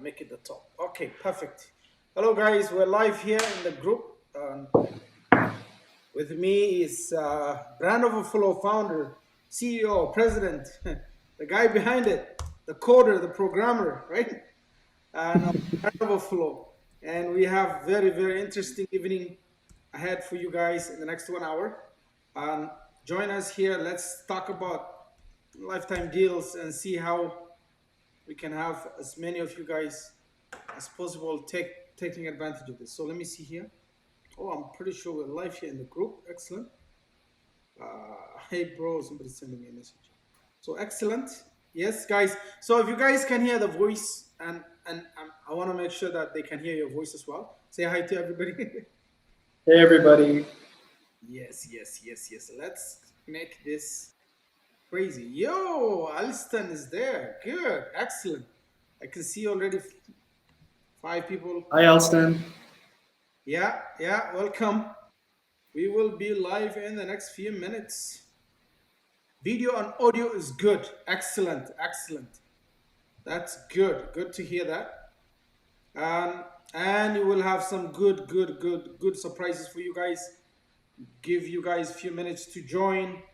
make it the top. Okay, perfect. Hello guys, we're live here in the group. With me is Brand Overflow founder, CEO, president, the guy behind it, the coder, the programmer, right? And Brand Overflow. And we have very, very interesting evening ahead for you guys in the next 1 hour. Join us here. Let's talk about lifetime deals and see how we can have as many of you guys as possible taking advantage of this. So let me see here. Oh, I'm pretty sure we're live here in the group. Excellent. Hey, bro, somebody's sending me a message. So excellent. Yes, guys. So if you guys can hear the voice, and I want to make sure that they can hear your voice as well. Say hi to everybody. Hey, everybody. Yes. Let's make this crazy. Yo, Alston is there. Good. Excellent. I can see already 5 people. Hi, Alston. Yeah, welcome. We will be live in the next few minutes. Video and audio is good. Excellent. That's good. Good to hear that. And you will have some good surprises for you guys. Give you guys a few minutes to join.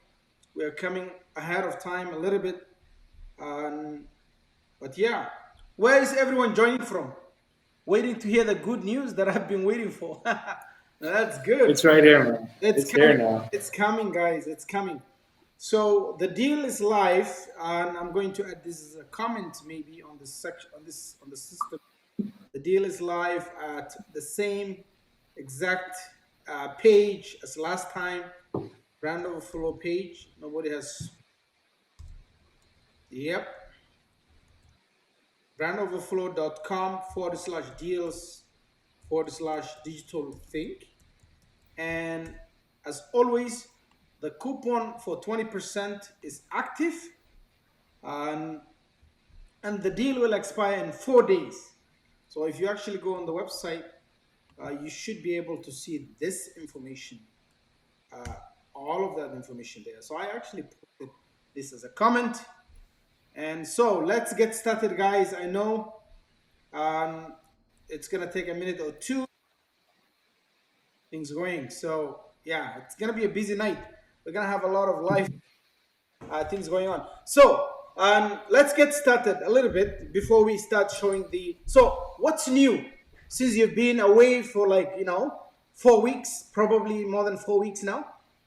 We're coming ahead of time a little bit. But yeah, where is everyone joining from? Waiting to hear the good news that I've been waiting for. That's good. It's right here, man. It's here now. It's coming, guys. It's coming. So the deal is live, and I'm going to add this as a comment maybe on this section on the system. The deal is live at the same exact page as last time. Brand Overflow page. Nobody has. Yep. brandoverflow.com/deals/digital think. And as always, the coupon for 20% is active, and the deal will expire in 4 days. So if you actually go on the website, you should be able to see this information, all of that information there. So I actually put this as a comment. And so let's get started, guys. I know it's going to take a minute or two. Things going. So yeah, it's going to be a busy night. We're going to have a lot of live things going on. So let's get started a little bit before we start showing so what's new since you've been away for 4 weeks, probably more than 4 weeks now,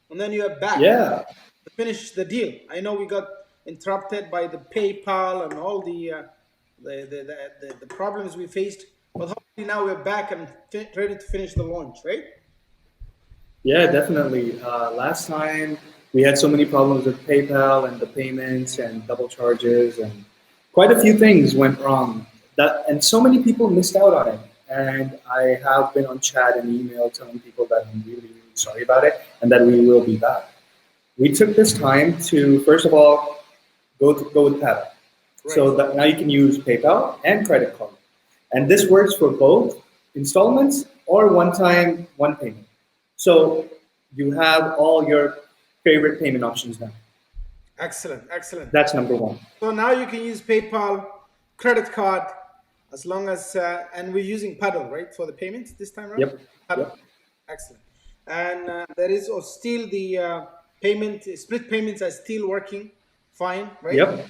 and then you're back. Yeah. To finish the deal. I know we got interrupted by the PayPal and all the problems we faced, but hopefully now we're back and ready to finish the launch, right? Yeah, definitely. Last time we had so many problems with PayPal and the payments and double charges, and quite a few things went wrong. And so many people missed out on it. And I have been on chat and email telling people that I'm really sorry about it and that we will be back. We took this time to, first of all, go with PayPal. Right. So that now you can use PayPal and credit card. And this works for both installments or one payment. So you have all your favorite payment options now. Excellent. That's number one. So now you can use PayPal, credit card, as long as, and we're using Paddle, right, for the payments this time around? Yep. Paddle. Yep. Excellent. And there is still the split payments are still working fine, right? Yep.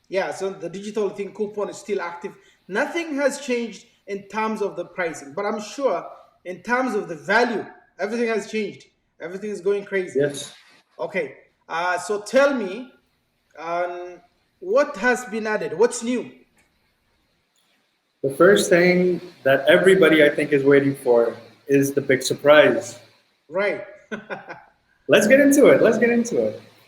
Yeah, so the digital thing coupon is still active. Nothing has changed in terms of the pricing, but I'm sure in terms of the value, everything has changed. Everything is going crazy. Yes. Okay, so tell me, what has been added? What's new? The first thing that everybody I think is waiting for is the big surprise. Right. Let's get into it.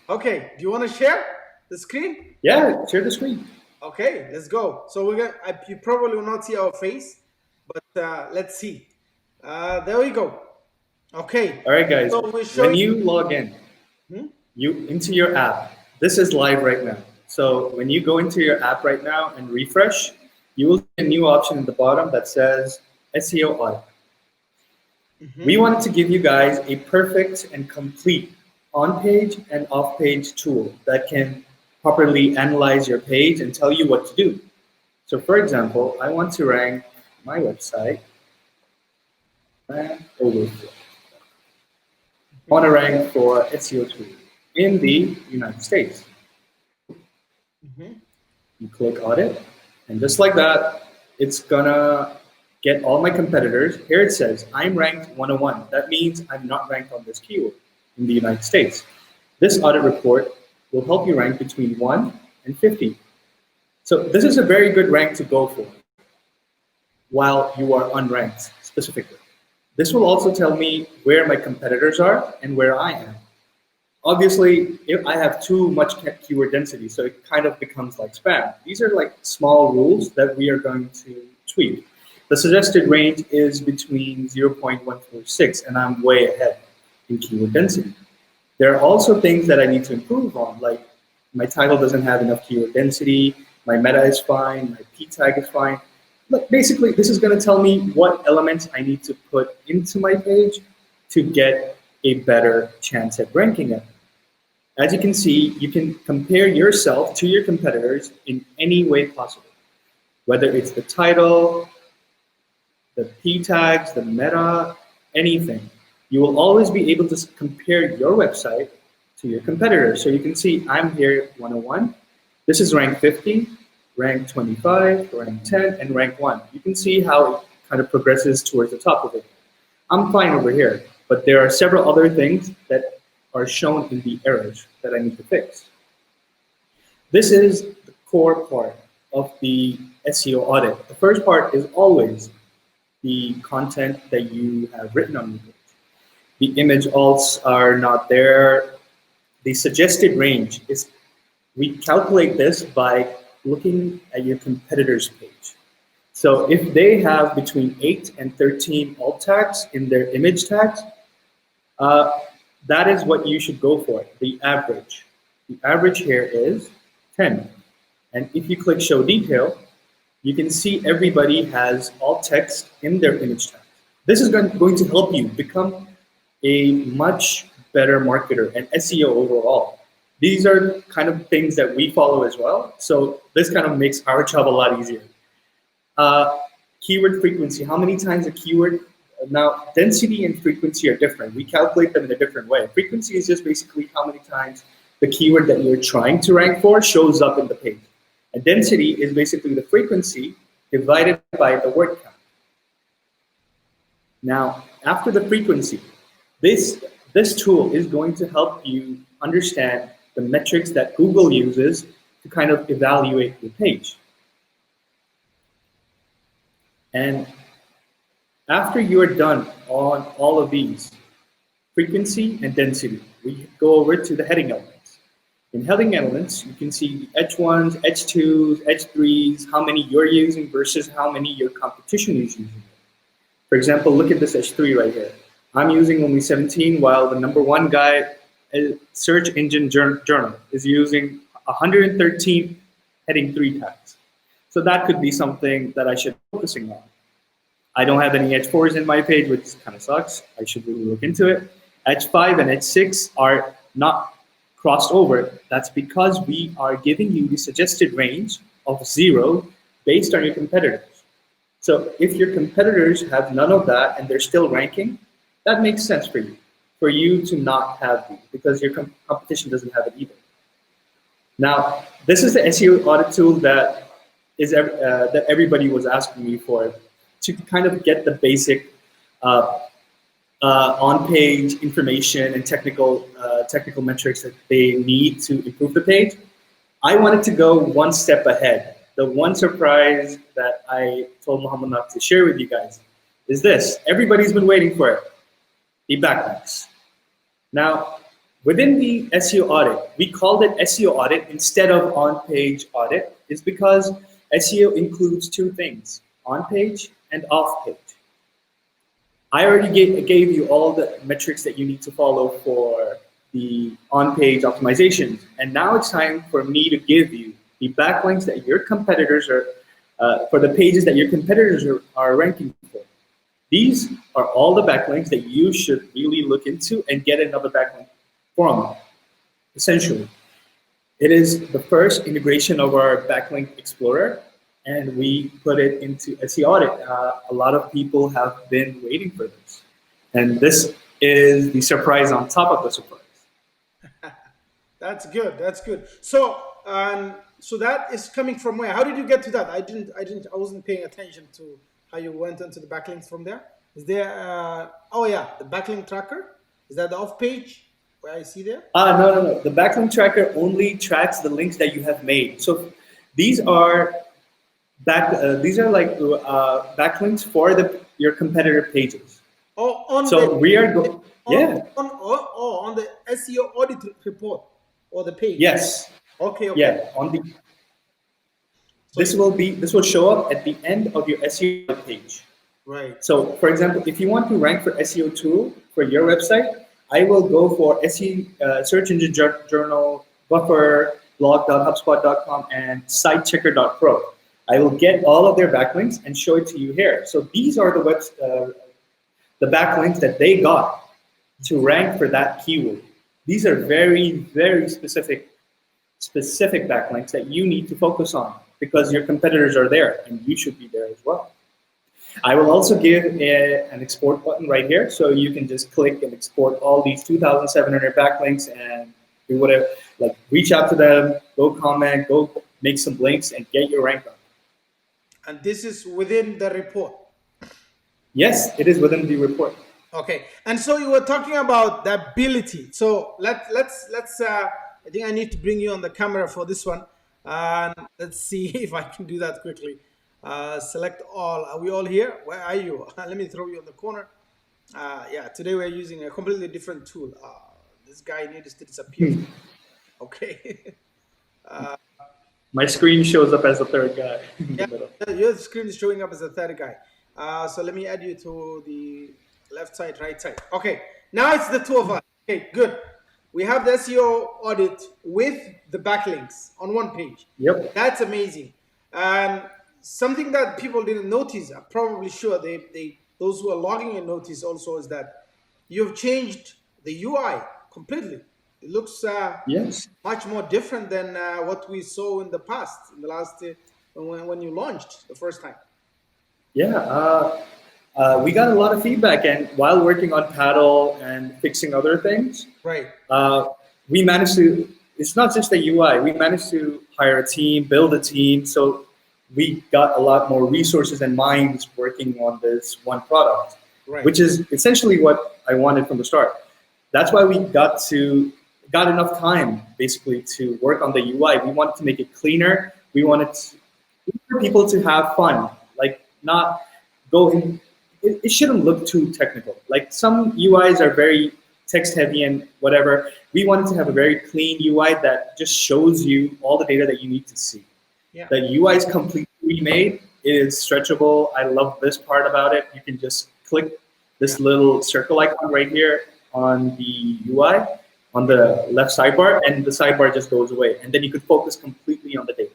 Okay, do you want to share the screen? Yeah, share the screen. Okay, let's go. So you probably will not see our face, but let's see. There we go. Okay. All right, guys. So when you log in, into your app, this is live right now. So when you go into your app right now and refresh, you will see a new option at the bottom that says SEO Audit. We wanted to give you guys a perfect and complete on-page and off-page tool that can properly analyze your page and tell you what to do. So for example, I want to rank my website, rank Overflow. I want to rank for SEO tool in the United States. You click audit, and just like that, it's gonna get all my competitors. Here it says, I'm ranked 101. That means I'm not ranked on this keyword in the United States. This audit report will help you rank between 1 and 50. So this is a very good rank to go for while you are unranked specifically. This will also tell me where my competitors are and where I am. Obviously, if I have too much keyword density, so it kind of becomes like spam. These are like small rules that we are going to tweak. The suggested range is between 0.146, and I'm way ahead in keyword density. There are also things that I need to improve on, like my title doesn't have enough keyword density, my meta is fine, my p tag is fine. But basically, this is going to tell me what elements I need to put into my page to get a better chance at ranking it. As you can see, you can compare yourself to your competitors in any way possible, whether it's the title, the p tags, the meta, anything. You will always be able to compare your website to your competitors. So you can see I'm here 101. This is rank 50, rank 25, rank 10, and rank 1. You can see how it kind of progresses towards the top of it. I'm fine over here, but there are several other things that are shown in the errors that I need to fix. This is the core part of the SEO audit. The first part is always the content that you have written on your page. The image alts are not there. The suggested range is, we calculate this by looking at your competitor's page. So if they have between 8 and 13 alt tags in their image tags, that is what you should go for, the average. The average here is 10. And if you click show detail, you can see everybody has alt text in their image tags. This is going to help you become a much better marketer and SEO overall. These are kind of things that we follow as well. So this kind of makes our job a lot easier. Keyword frequency, how many times a keyword. Now, density and frequency are different. We calculate them in a different way. Frequency is just basically how many times the keyword that you're trying to rank for shows up in the page. And density is basically the frequency divided by the word count. Now, after the frequency, this tool is going to help you understand the metrics that Google uses to kind of evaluate your page. And after you are done on all of these, frequency and density, we go over to the heading elements. In heading elements, you can see the H1s, H2s, H3s, how many you're using versus how many your competition is using. For example, look at this H3 right here. I'm using only 17, while the #1 guy, Search Engine Journal, is using 113 heading 3 tags. So that could be something that I should be focusing on. I don't have any H4s in my page, which kind of sucks. I should really look into it. H5 and H6 are not crossed over. That's because we are giving you the suggested range of 0 based on your competitors. So if your competitors have none of that and they're still ranking, that makes sense for you to not have these, because your competition doesn't have it either. Now, this is the SEO audit tool that that everybody was asking me for, to kind of get the basic on-page information and technical metrics that they need to improve the page. I wanted to go one step ahead. The one surprise that I told Muhammad not to share with you guys is this. Everybody's been waiting for it, the backlinks. Now, within the SEO audit, we called it SEO audit instead of on-page audit. It's because SEO includes 2 things, on-page and off-page. I already gave you all the metrics that you need to follow for the on-page optimizations. And now it's time for me to give you the backlinks that your competitors are, for the pages that your competitors are ranking for. These are all the backlinks that you should really look into and get another backlink from, essentially. It is the first integration of our Backlink Explorer. and we put it into Seo Audit. A lot of people have been waiting for this, and this is the surprise on top of the surprise. That's good. That's good. So, so that is coming from where? How did you get to that? I wasn't paying attention to how you went into the backlinks from there. Is there? Oh yeah, the backlink tracker. Is that the off page where I see there? No. The backlink tracker only tracks the links that you have made. So these are these are like backlinks for your competitor pages. Oh, on So the we are on the SEO audit report or the page. Yes. Okay. Yeah. This will show up at the end of your SEO page. Right. So, for example, if you want to rank for SEO tool for your website, I will go for SEO Search Engine Journal, Buffer, blog.hubspot.com, and sitechecker.pro. I will get all of their backlinks and show it to you here. So these are the backlinks that they got to rank for that keyword. These are very, very specific backlinks that you need to focus on because your competitors are there and you should be there as well. I will also give an export button right here, so you can just click and export all these 2,700 backlinks and do whatever, like reach out to them, go comment, go make some links and get your rank up. And this is within the report. Yes, it is within the report. Okay, and so you were talking about the ability. So let's. I think I need to bring you on the camera for this one, and let's see if I can do that quickly. Select all. Are we all here? Where are you? Let me throw you on the corner. Yeah, today we're using a completely different tool. This guy needs to disappear. Okay. My screen shows up as the third guy. Yeah, your screen is showing up as the third guy. So let me add you to the left side, right side. Okay, now it's the two of us. Okay, good. We have the SEO audit with the backlinks on one page. Yep. That's amazing. And something that people didn't notice, I'm probably sure those who are logging in notice also, is that you've changed the UI completely. It looks yes, much more different than what we saw in the past, in the last when you launched the first time. Yeah, we got a lot of feedback, and while working on Paddle and fixing other things, Right. We managed to. It's not just the UI. We managed to hire a team, build a team, so we got a lot more resources and minds working on this one product, Right. which is essentially what I wanted from the start. That's why we got enough time basically to work on the UI. We wanted to make it cleaner. We wanted for people to have fun, like not go in. It shouldn't look too technical. Like some UIs are very text heavy and whatever. We wanted to have a very clean UI that just shows you all the data that you need to see. Yeah. The UI is completely remade. It is stretchable. I love this part about it. You can just click this little circle icon right here on the UI on the left sidebar, and the sidebar just goes away. And then you could focus completely on the data.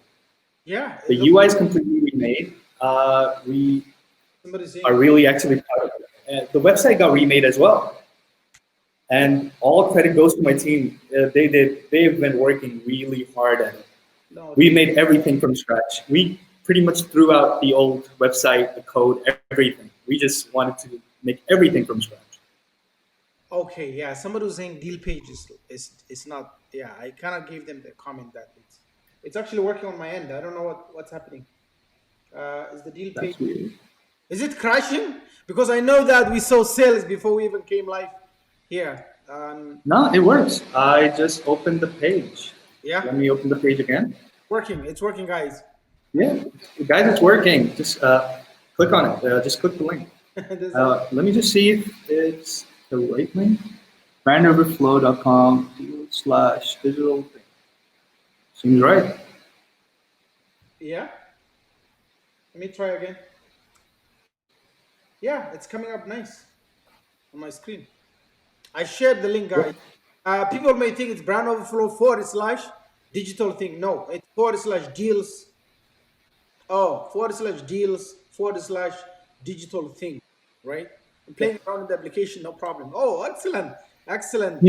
Yeah. The UI is completely remade. We are really actually proud of it. The website got remade as well. And all credit goes to my team. They've been working really hard at it. No, We made everything from scratch. We pretty much threw out the old website, the code, everything. We just wanted to make everything from scratch. okay, yeah. Somebody was saying deal page is not. Yeah, I kind of gave them the comment that it's actually working on my end. I don't know what's happening. Is the deal page? That's weird. Is it crashing? Because I know that we saw sales before we even came live here. No, it works. I just opened the page. Yeah. Let me open the page again. Working. It's working, guys. Yeah, guys, it's working. Just click on it. Just click the link. Let me just see if it's the right link. brandoverflow.com/digital thing. Seems right. Yeah. Let me try again. Yeah, it's coming up nice on my screen. I shared the link, guys. People may think it's brand overflow /digital thing. No, it's /deals. Oh, /deals /digital thing, right? I'm playing around with the application, no problem. Oh, excellent. Excellent.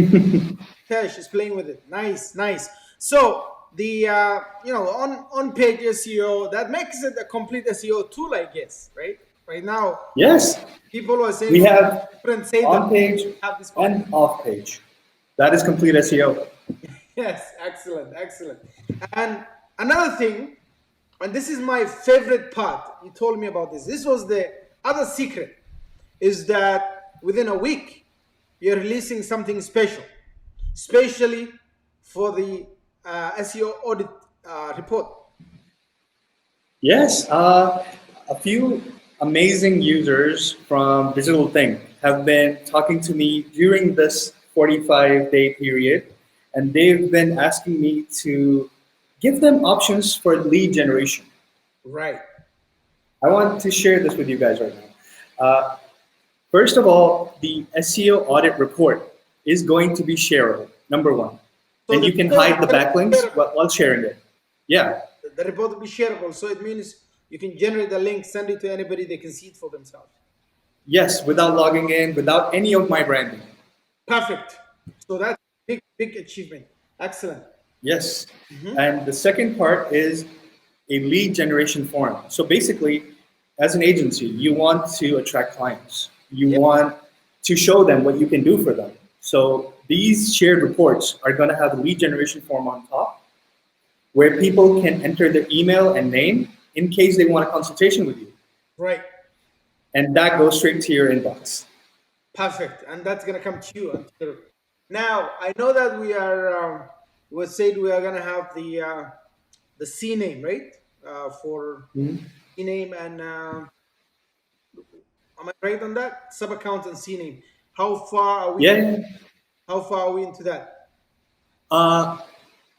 Tesh is playing with it. Nice, nice. So the on page SEO, that makes it a complete SEO tool, I guess, right? Right now, Yes, people are saying, we "Oh, have you couldn't say that." on page Have this and off page. That is complete SEO. Yes, excellent, excellent. And another thing, and this is my favorite part. You told me about this. This was the other secret, is that within a week you're releasing something special, especially for the SEO audit report. Yes, a few amazing users from Digital Think have been talking to me during this 45-day period, and they've been asking me to give them options for lead generation. Right. I want to share this with you guys right now. First of all, the SEO audit report is going to be shareable, number one. So And the you can report hide the is backlinks shareable. while sharing it. Yeah, The report will be shareable. So it means you can generate the link, send it to anybody, they can see it for themselves. yes, without logging in, without any of my branding. Perfect. So that's big, big achievement. Excellent. Yes. Mhm. And the second part is a lead generation form. So basically, as an agency, you want to attract clients. You Yeah. want to show them what you can do for them. So these shared reports are going to have a lead generation form on top where people can enter their email and name in case they want a consultation with you. Right. And that goes straight to your inbox. Perfect. And that's gonna come to you. Now I know that we said we are gonna have the C name, right? For Mhm. C name and am I right on that? Sub account and C name. How far are we? Yeah. How far are we into that? Uh,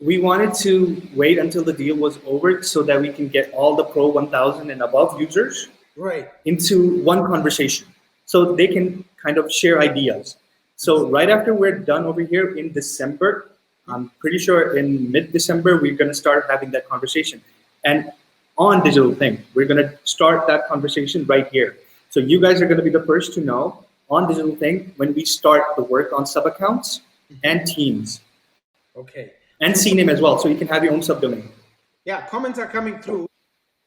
we wanted to wait until the deal was over so that we can get all the Pro 1000 and above users Right. into one conversation so they can kind of share ideas. So right after we're done over here in December, I'm pretty sure in mid-December we're going to start having that conversation. And on Digital Thing, we're going to start that conversation right here. So you guys are going to be the first to know on Digital Thing when we start the work on sub accounts and teams Okay. and CNAME as well. So you can have your own subdomain. Yeah, comments are coming through.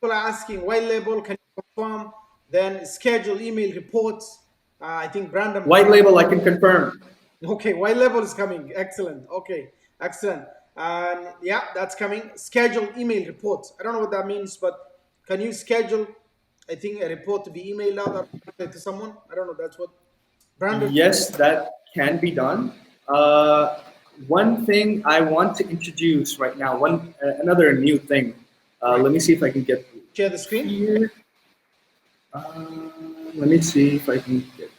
People are asking white label, can you confirm? Then schedule email reports. I think Brandon. White label, I can confirm. Okay, white label is coming. Excellent. Okay, excellent. And yeah, that's coming. Schedule email reports. I don't know what that means, but can you schedule, I think, a report to be emailed out or to someone? I don't know. That's what Brandon. Yes, that can be done. One thing I want to introduce right now, another new thing. Right. Let me see if I can get Share the screen. here. Let me see if I can get. It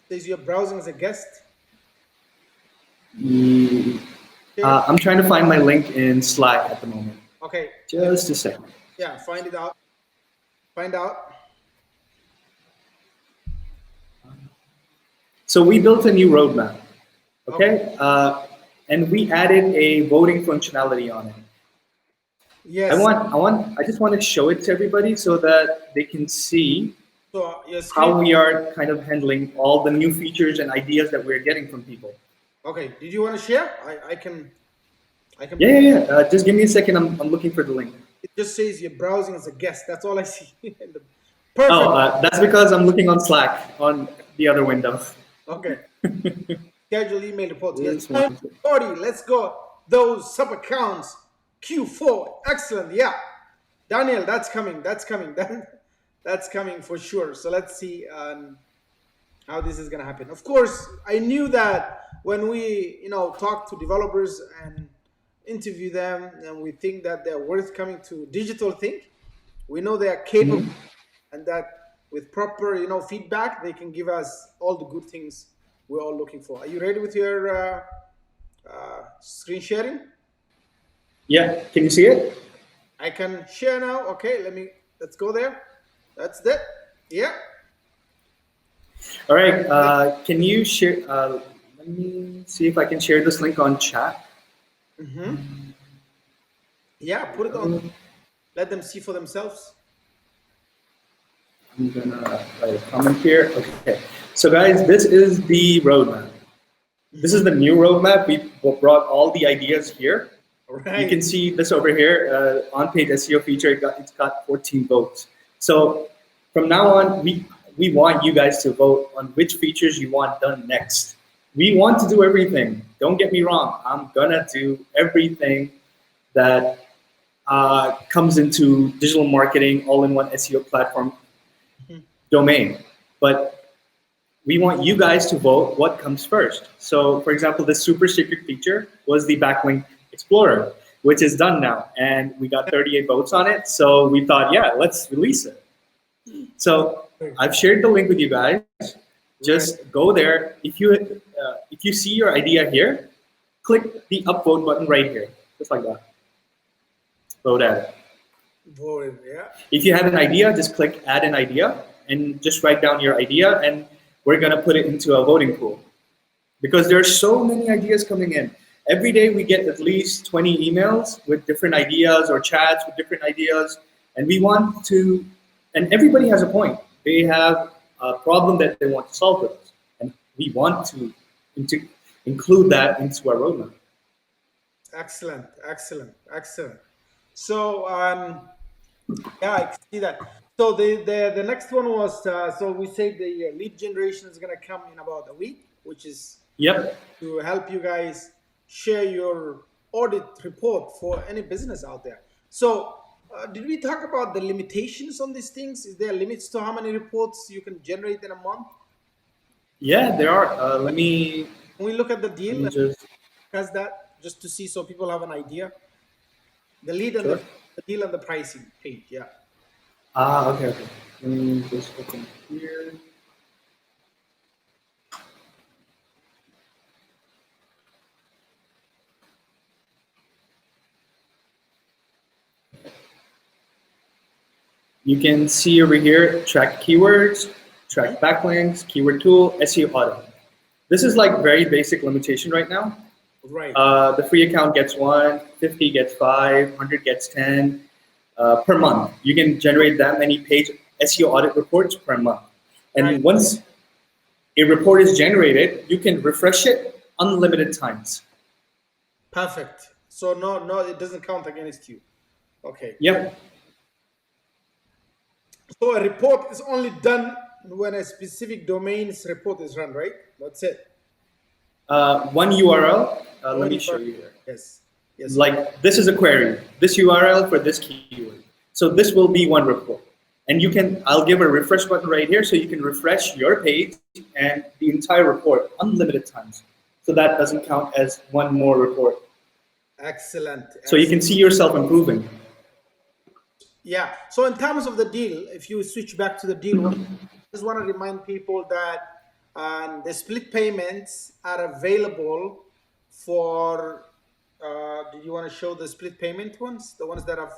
says you're browsing as a guest. I'm trying to find my link in Slack at the moment. Okay. Just a second. Yeah, find it out. Find out. So we built a new roadmap, okay? And we added a voting functionality on it. Yes. I just want to show it to everybody so that they can see So your screen. how we are kind of handling all the new features and ideas that we're getting from people. Okay. Did you want to share? I can. Yeah. Just give me a second. I'm looking for the link. It just says you're browsing as a guest. That's all I see. Perfect. Oh, that's because I'm looking on Slack on the other window. Okay. Schedule email reports. Yes, Yes. 40. Let's go. Those sub accounts. Q4. Excellent. Yeah. Daniel, that's coming. That's coming. That's coming for sure. So let's see how this is going to happen. Of course, I knew that when we, talk to developers and interview them, and we think that they're worth coming to Digital Think, we know they are capable, and that with proper, feedback, they can give us all the good things we're all looking for. Are you ready with your screen sharing? Yeah, can you see it? I can share now. Okay, let's go there. That's it. Yeah. All right. Can you share? Let me see if I can share this link on chat. Yeah, put it on. Let them see for themselves. I'm gonna write a comment here. Okay. So guys, this is the roadmap. This is the new roadmap. We brought all the ideas here. Right. You can see this over here, on-page SEO feature. It's got 14 votes. So from now on, we want you guys to vote on which features you want done next. We want to do everything. Don't get me wrong. I'm gonna do everything that comes into digital marketing, all-in-one SEO platform domain. But we want you guys to vote what comes first. So, for example, this super secret feature was the Backlink Explorer, which is done now, and we got 38 votes on it. So we thought, yeah, let's release it. So I've shared the link with you guys. Just go there. If you see your idea here, click the upvote button right here, just like that. Vote add. Vote, yeah. If you have an idea, just click add an idea and just write down your idea, and we're gonna put it into a voting pool. Because there are so many ideas coming in. Every day we get at least 20 emails with different ideas or chats with different ideas, and we want to, and everybody has a point. They have a problem that they want to solve with us, and we want to include that into our roadmap. Excellent, excellent, excellent. So, yeah, I can see that. So the next one was, so we said the lead generation is going to come in about a week, which is to help you guys share your audit report for any business out there. So did we talk about the limitations on these things? Is there limits to how many reports you can generate in a month? Yeah, there are. Can we look at the deal? Has that just to see so people have an idea? The lead and the deal and the pricing page, yeah. Okay. Let me just open here. You can see over here, track keywords, track backlinks, keyword tool, SEO audit. This is like very basic limitation right now. Right. The free account gets 1, 50 gets 5, 100 gets 10 per month. You can generate that many page SEO audit reports per month. And once a report is generated, you can refresh it unlimited times. Perfect. So no, it doesn't count against you. Okay. Yep. So a report is only done when a specific domain's report is run, right? That's it. One URL. Let me show you here. Yes. Like this is a query. This URL for this keyword. So this will be one report. And you can, I'll give a refresh button right here so you can refresh your page and the entire report unlimited times. So that doesn't count as one more report. Excellent. So you can see yourself improving. Yeah. So in terms of the deal, if you switch back to the deal, I just want to remind people that the split payments are available for, did you want to show the split payment ones? The ones that have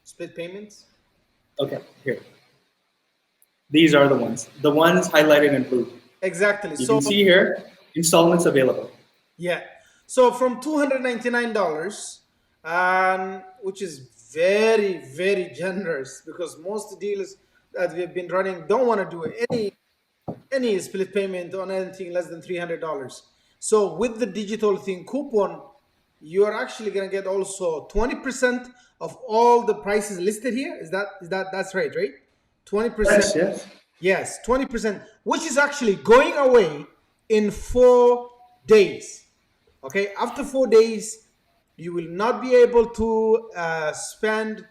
split payments? Okay, here. These are the ones highlighted in blue. Exactly. You can see here, installments available. Yeah. So from $299, which is very, very generous because most dealers that we've been running don't want to do any split payment on anything less than $300. So with the digital thing coupon, you are actually going to get also 20% of all the prices listed here. That's right? 20%. Yes. Yes, 20%, which is actually going away in 4 days. Okay, after 4 days, you will not be able to spend.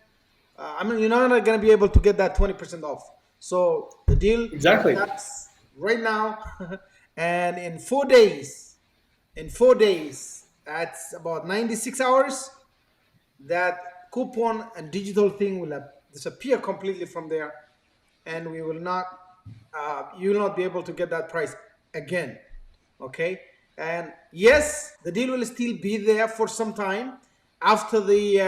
You're not going to be able to get that 20% off. So the deal starts right now, and in 4 days, that's about 96 hours. That coupon and digital thing will disappear completely from there, and we will not. You will not be able to get that price again. Okay. And yes, the deal will still be there for some time after these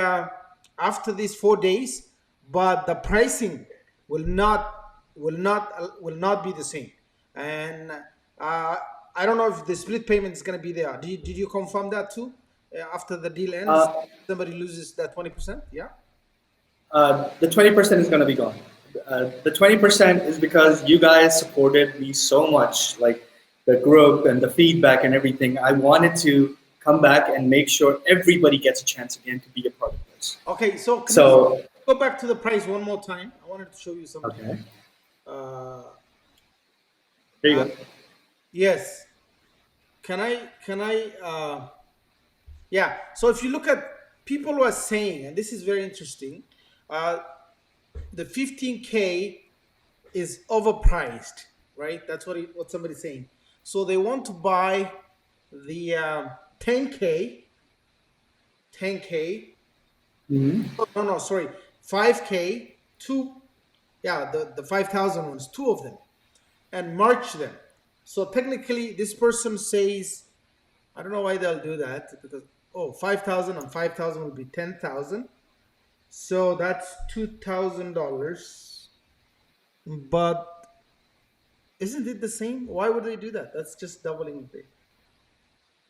4 days, but the pricing will not be the same. And I don't know if the split payment is going to be there. Did you confirm that too? After the deal ends, somebody loses that 20%. Yeah. The 20% is going to be gone. The 20% is because you guys supported me so much, like the group and the feedback and everything. I wanted to come back and make sure everybody gets a chance again to be a part of this. Okay, so can So you go back to the price one more time? I wanted to show you something. okay, Uh, there you go. yes. Yeah. So if you look at people who are saying, and this is very interesting, the 15K is overpriced, right? That's what somebody's saying. So they want to buy the 10K. No, sorry, 5K, the 5,000 ones, two of them, and merge them. So technically, this person says, I don't know why they'll do that, because 5,000 and 5,000 will be 10,000. So that's $2,000. But isn't it the same? Why would they do that? That's just doubling the.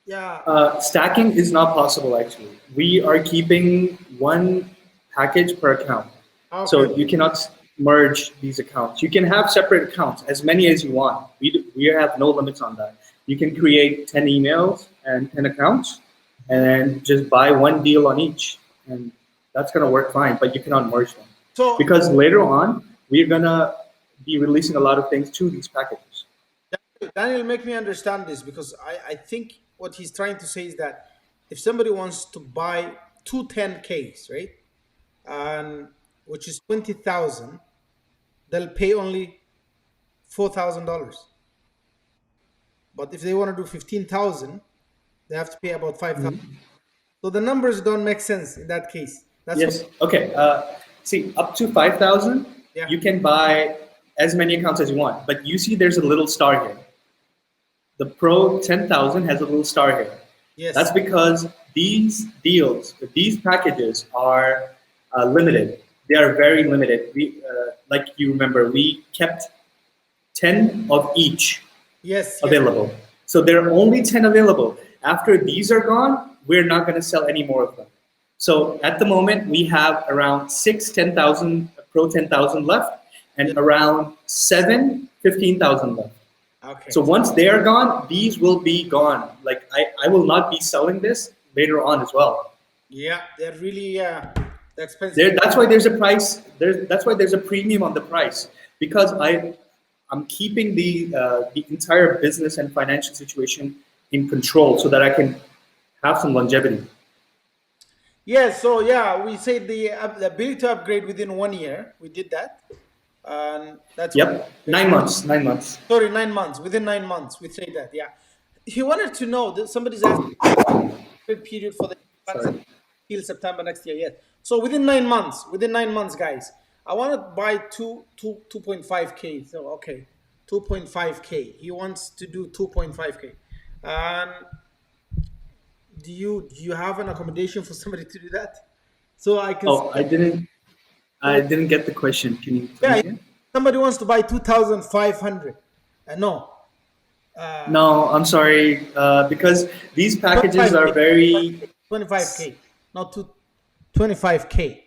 Yeah. Stacking is not possible actually. We are keeping one package per account. Okay. So you cannot merge these accounts. You can have separate accounts, as many as you want. We have no limits on that. You can create 10 emails and 10 accounts and just buy one deal on each. And that's going to work fine, but you cannot merge them. So, because later on, we're going to be releasing a lot of things to these packages. Daniel, make me understand this, because I think what he's trying to say is that if somebody wants to buy two 10Ks, right, and which is 20,000, they'll pay only $4,000. But if they want to do 15,000, they have to pay about 5,000. So the numbers don't make sense in that case. That's yes. Okay. See, up to 5,000, you can buy as many accounts as you want. But you see, there's a little star here. The Pro 10,000 has a little star here. Yes. That's because these deals, these packages are limited. They are very limited. We, like you remember, we kept 10 of each available. So there are only 10 available. After these are gone, we're not going to sell any more of them. So at the moment, we have around 10,000 Pro 10,000 left, and around 15,000 left. Okay. So once they are gone, these will be gone. Like I will not be selling this later on as well. Yeah, they're really expensive. That's why there's a price. That's why there's a premium on the price, because I'm keeping the entire business and financial situation in control so that I can have some longevity. Yeah, so yeah, we say the ability to upgrade within 1 year. We did that. And that's 9 months. 9 months. Sorry, 9 months. Within 9 months, we say that. Yeah. He wanted to know that somebody's asking period for the till September next year. Yes. So within 9 months, guys, I want to buy 2.5K. So okay, 2.5K. He wants to do 2.5K. Do you have an accommodation for somebody to do that? So I can. Oh, I didn't get the question. Can you? Yeah, somebody wants to buy 2,500. No. No, I'm sorry. Because these packages are very 25K, not 25K.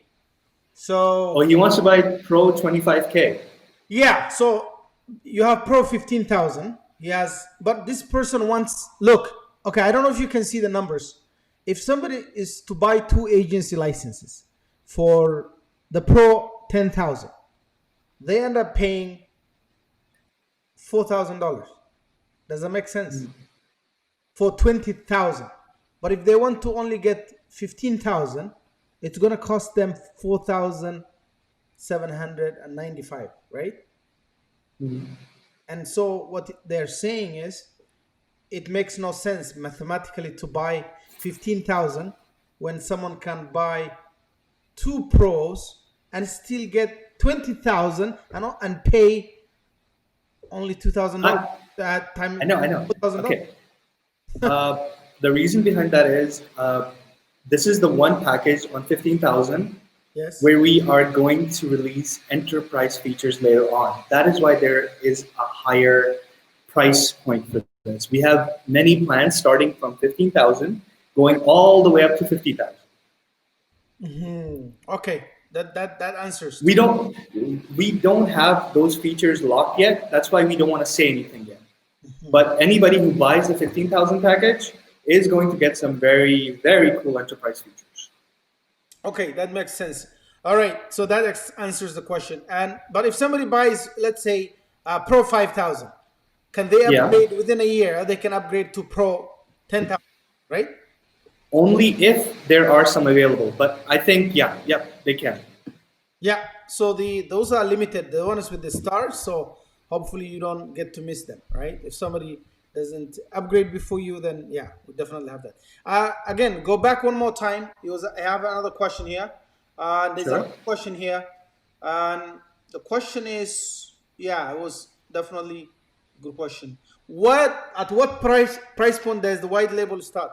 So. Oh, he wants to buy Pro 25K. Yeah. So you have Pro 15,000. He has, but this person wants. Look. Okay, I don't know if you can see the numbers. If somebody is to buy 2 agency licenses for the Pro 10,000, they end up paying $4,000. Does that make sense? For 20,000. But if they want to only get 15,000, it's going to cost them 4,795, right? And so what they're saying is, it makes no sense mathematically to buy 15,000 when someone can buy 2 Pros and still get 20,000 and pay only $2,000 at time. I know. Okay. The reason behind that is this is the one package on 15,000 where we are going to release enterprise features later on. That is why there is a higher price point for this. We have many plans starting from 15,000 going all the way up to 50,000. Okay, that answers. We don't have those features locked yet. That's why we don't want to say anything yet. But anybody who buys the 15,000 package is going to get some very, very cool enterprise features. Okay, that makes sense. All right, so that answers the question. And but if somebody buys, let's say, Pro 5,000, can they Yeah. upgrade within a year? They can upgrade to Pro 10,000, right? Only if there are some available. But I think, yeah, yep, they can. Yeah. So those are limited. The ones with the stars. So hopefully you don't get to miss them, right? If somebody doesn't upgrade before you, then yeah, we definitely have that. Again, go back one more time. I have another question here. There's Sure. another question here, and the question is, yeah, it was definitely a good question. What price point does the white label start?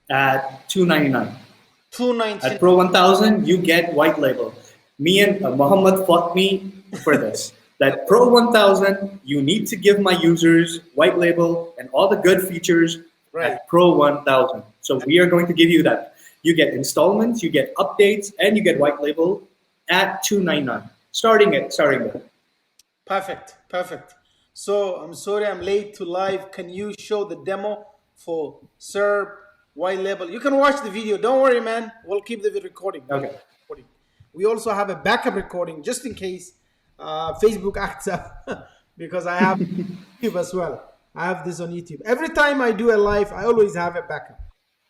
At $299. Two nineteen. At Pro 1000, you get white label. Me and Muhammad fought me for this. That Pro 1000, you need to give my users white label and all the good features Right. at Pro 1000. So we are going to give you that. You get installments, you get updates, and you get white label at $299. Starting there. Perfect, perfect. So I'm sorry I'm late to live. Can you show the demo for SERP white label? You can watch the video. Don't worry, man. We'll keep the recording. Okay. We also have a backup recording just in case Facebook acts up because I have YouTube as well. I have this on YouTube. Every time I do a live, I always have a backup.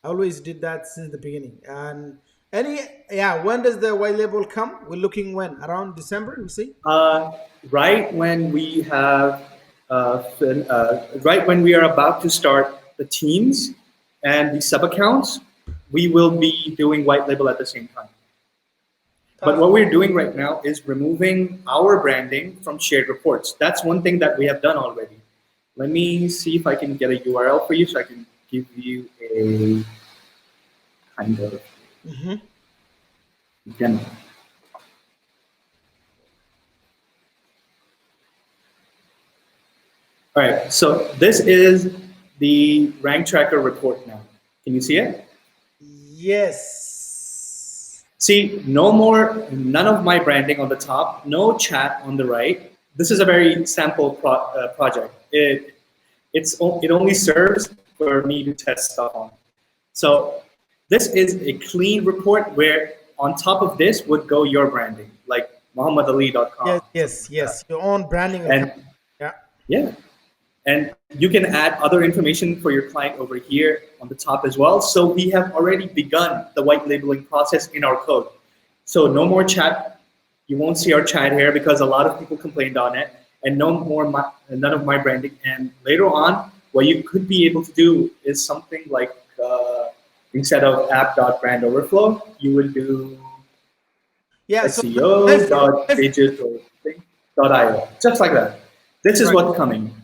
I always did that since the beginning. And when does the white label come? We're looking when? Around December, we see? Right when we have, right when we are about to start the teams and the sub accounts, we will be doing white label at the same time. But what we're doing right now is removing our branding from shared reports. That's one thing that we have done already. Let me see if I can get a URL for you so I can give you a kind of demo. All right, so this is the rank tracker report now. Can you see it? Yes. See, none of my branding on the top, no chat on the right. This is a very sample project. It only serves for me to test stuff on. So this is a clean report where on top of this would go your branding, like MohammadAli.com. Yes. Your own branding. And yeah. And you can add other information for your client over here on the top as well. So we have already begun the white labeling process in our code. So no more chat. You won't see our chat here because a lot of people complained on it. And none of my branding. And later on, what you could be able to do is something like instead of app.brandoverflow, you would do SEO.pages.io, just like that. This is what's coming.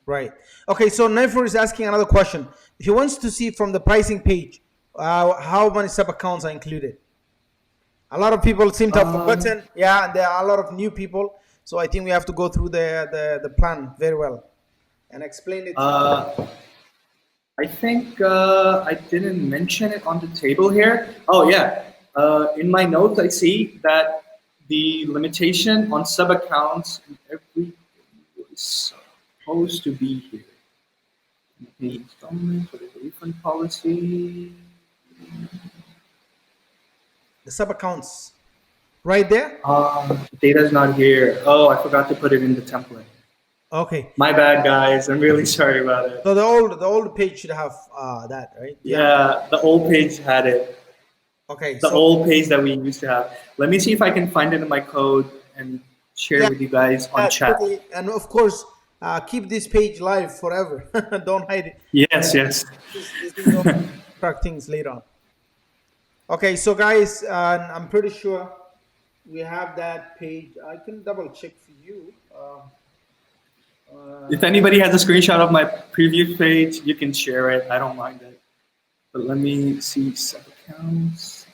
Right. Okay, so Naifur is asking another question. He wants to see from the pricing page how many sub accounts are included. A lot of people seem to have forgotten. And there are a lot of new people. So I think we have to go through the plan very well and explain it. I think I didn't mention it on the table here. Oh, yeah. In my notes, I see that the limitation on sub accounts and everything was supposed to be here. The installment for the refund policy. The sub accounts, right there. Data's not here. Oh, I forgot to put it in the template. Okay. My bad, guys. I'm really sorry about it. So the old page should have that, right? Yeah, the old page had it. Okay. The old page that we used to have. Let me see if I can find it in my code and share with you guys on chat. Totally. And of course, keep this page live forever. Don't hide it. Yes. Track things later on. Okay, so guys, I'm pretty sure we have that page. I can double check for you. If anybody has a screenshot of my previous page, you can share it. I don't mind it. But let me see sub accounts.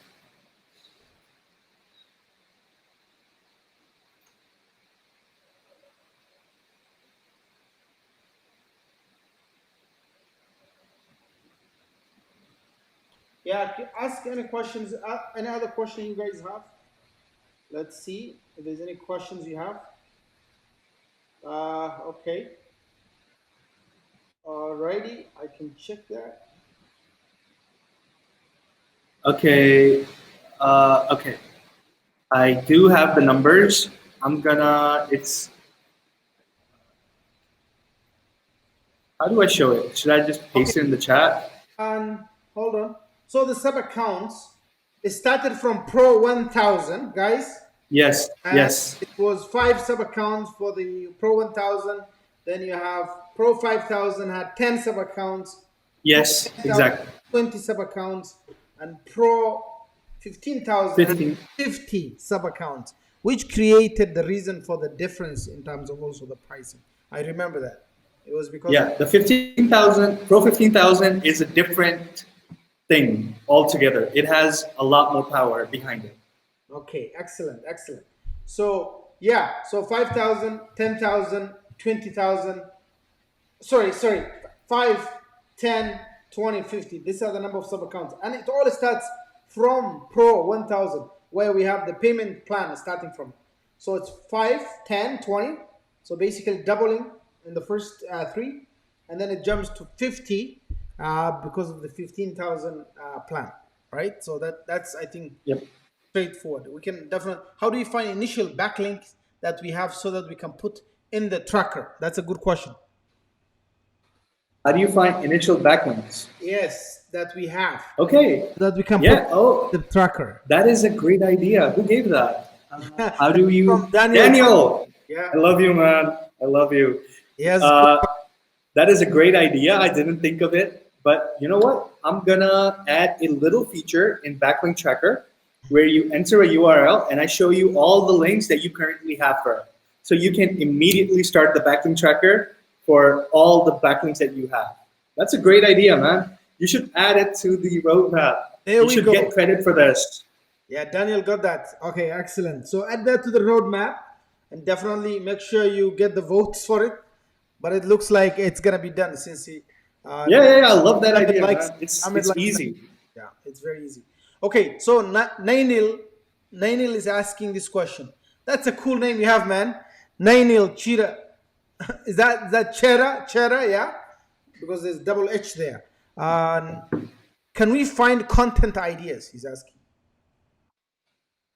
Yeah, ask any questions. Any other question you guys have? Let's see if there's any questions you have. Okay. Alrighty, I can check that. Okay. Okay. I do have the numbers. I'm gonna. It's. How do I show it? Should I just Okay, paste it in the chat? and hold on. So the sub accounts, it started from Pro 1000, guys, Yes. and Yes. it was 5 sub accounts for the Pro 1000. Then you have Pro 5000 had 10 sub accounts, Pro Yes. 10,000 Exactly. 20 sub accounts, and Pro 15,000 had 15. 50 sub accounts, which created the reason for the difference in terms of also the pricing. I remember that. It was because of Yeah. The 15,000 Pro 15,000 is a different thing altogether. It has a lot more power behind it. okay, excellent, excellent. So yeah, so 5,000, 10,000, 20,000. Sorry, 5, 10, 20, 50. These are the number of sub accounts. And it all starts from Pro 1000, where we have the payment plan starting from. So it's 5, 10, 20. So basically doubling in the first three. And then it jumps to 50 because of the 15,000 plan, right? So that's, I think, Yep. straightforward. We can definitely. How do you find initial backlinks that we have so that we can put in the tracker? That's a good question. How do you find initial backlinks? Yes, that we have. Okay. That we can put Yeah. Oh, the tracker. that is a great idea. Who gave that? How do From you, Daniel. Daniel? Yeah. I love you, man. I love you. Yes. Uh, that is a great idea. I didn't think of it, but you know what? I'm gonna add a little feature in Backlink Tracker where you enter a URL and I show you all the links that you currently have for it. So you can immediately start the Backlink Tracker for all the backlinks that you have. That's a great idea, man. You should add it to the roadmap. There You we should go. get credit for this. Yeah, Daniel got that. Okay, excellent. So add that to the roadmap and definitely make sure you get the votes for it. But it looks like it's gonna be done since he. Yeah. I love that Ahmed idea, likes. man. It's Ahmed it's likes. easy. Yeah, it's very easy. Okay, so Nainil is asking this question. That's a cool name you have, man. Nainil Chira. Is that Chera? Yeah, because there's double H there. Can we find content ideas? He's asking.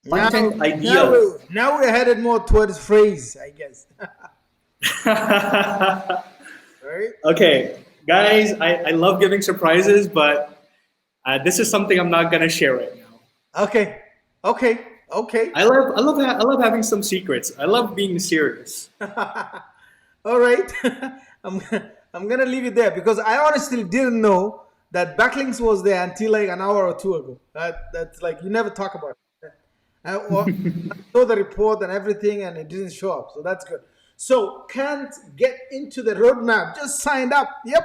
Now, Content now ideas. we now we're headed more towards phrase, I guess. Right? Okay, guys, I love giving surprises, but this is something I'm not gonna share right now. Okay. Okay. Okay. I love having some secrets. I love being serious. All right. I'm I'm gonna leave it there because I honestly didn't know that backlinks was there until like an hour or two ago. That's like you never talk about it. I saw the report and everything, and it didn't show up, so that's good. So can't get into the roadmap. Just signed up. Yep.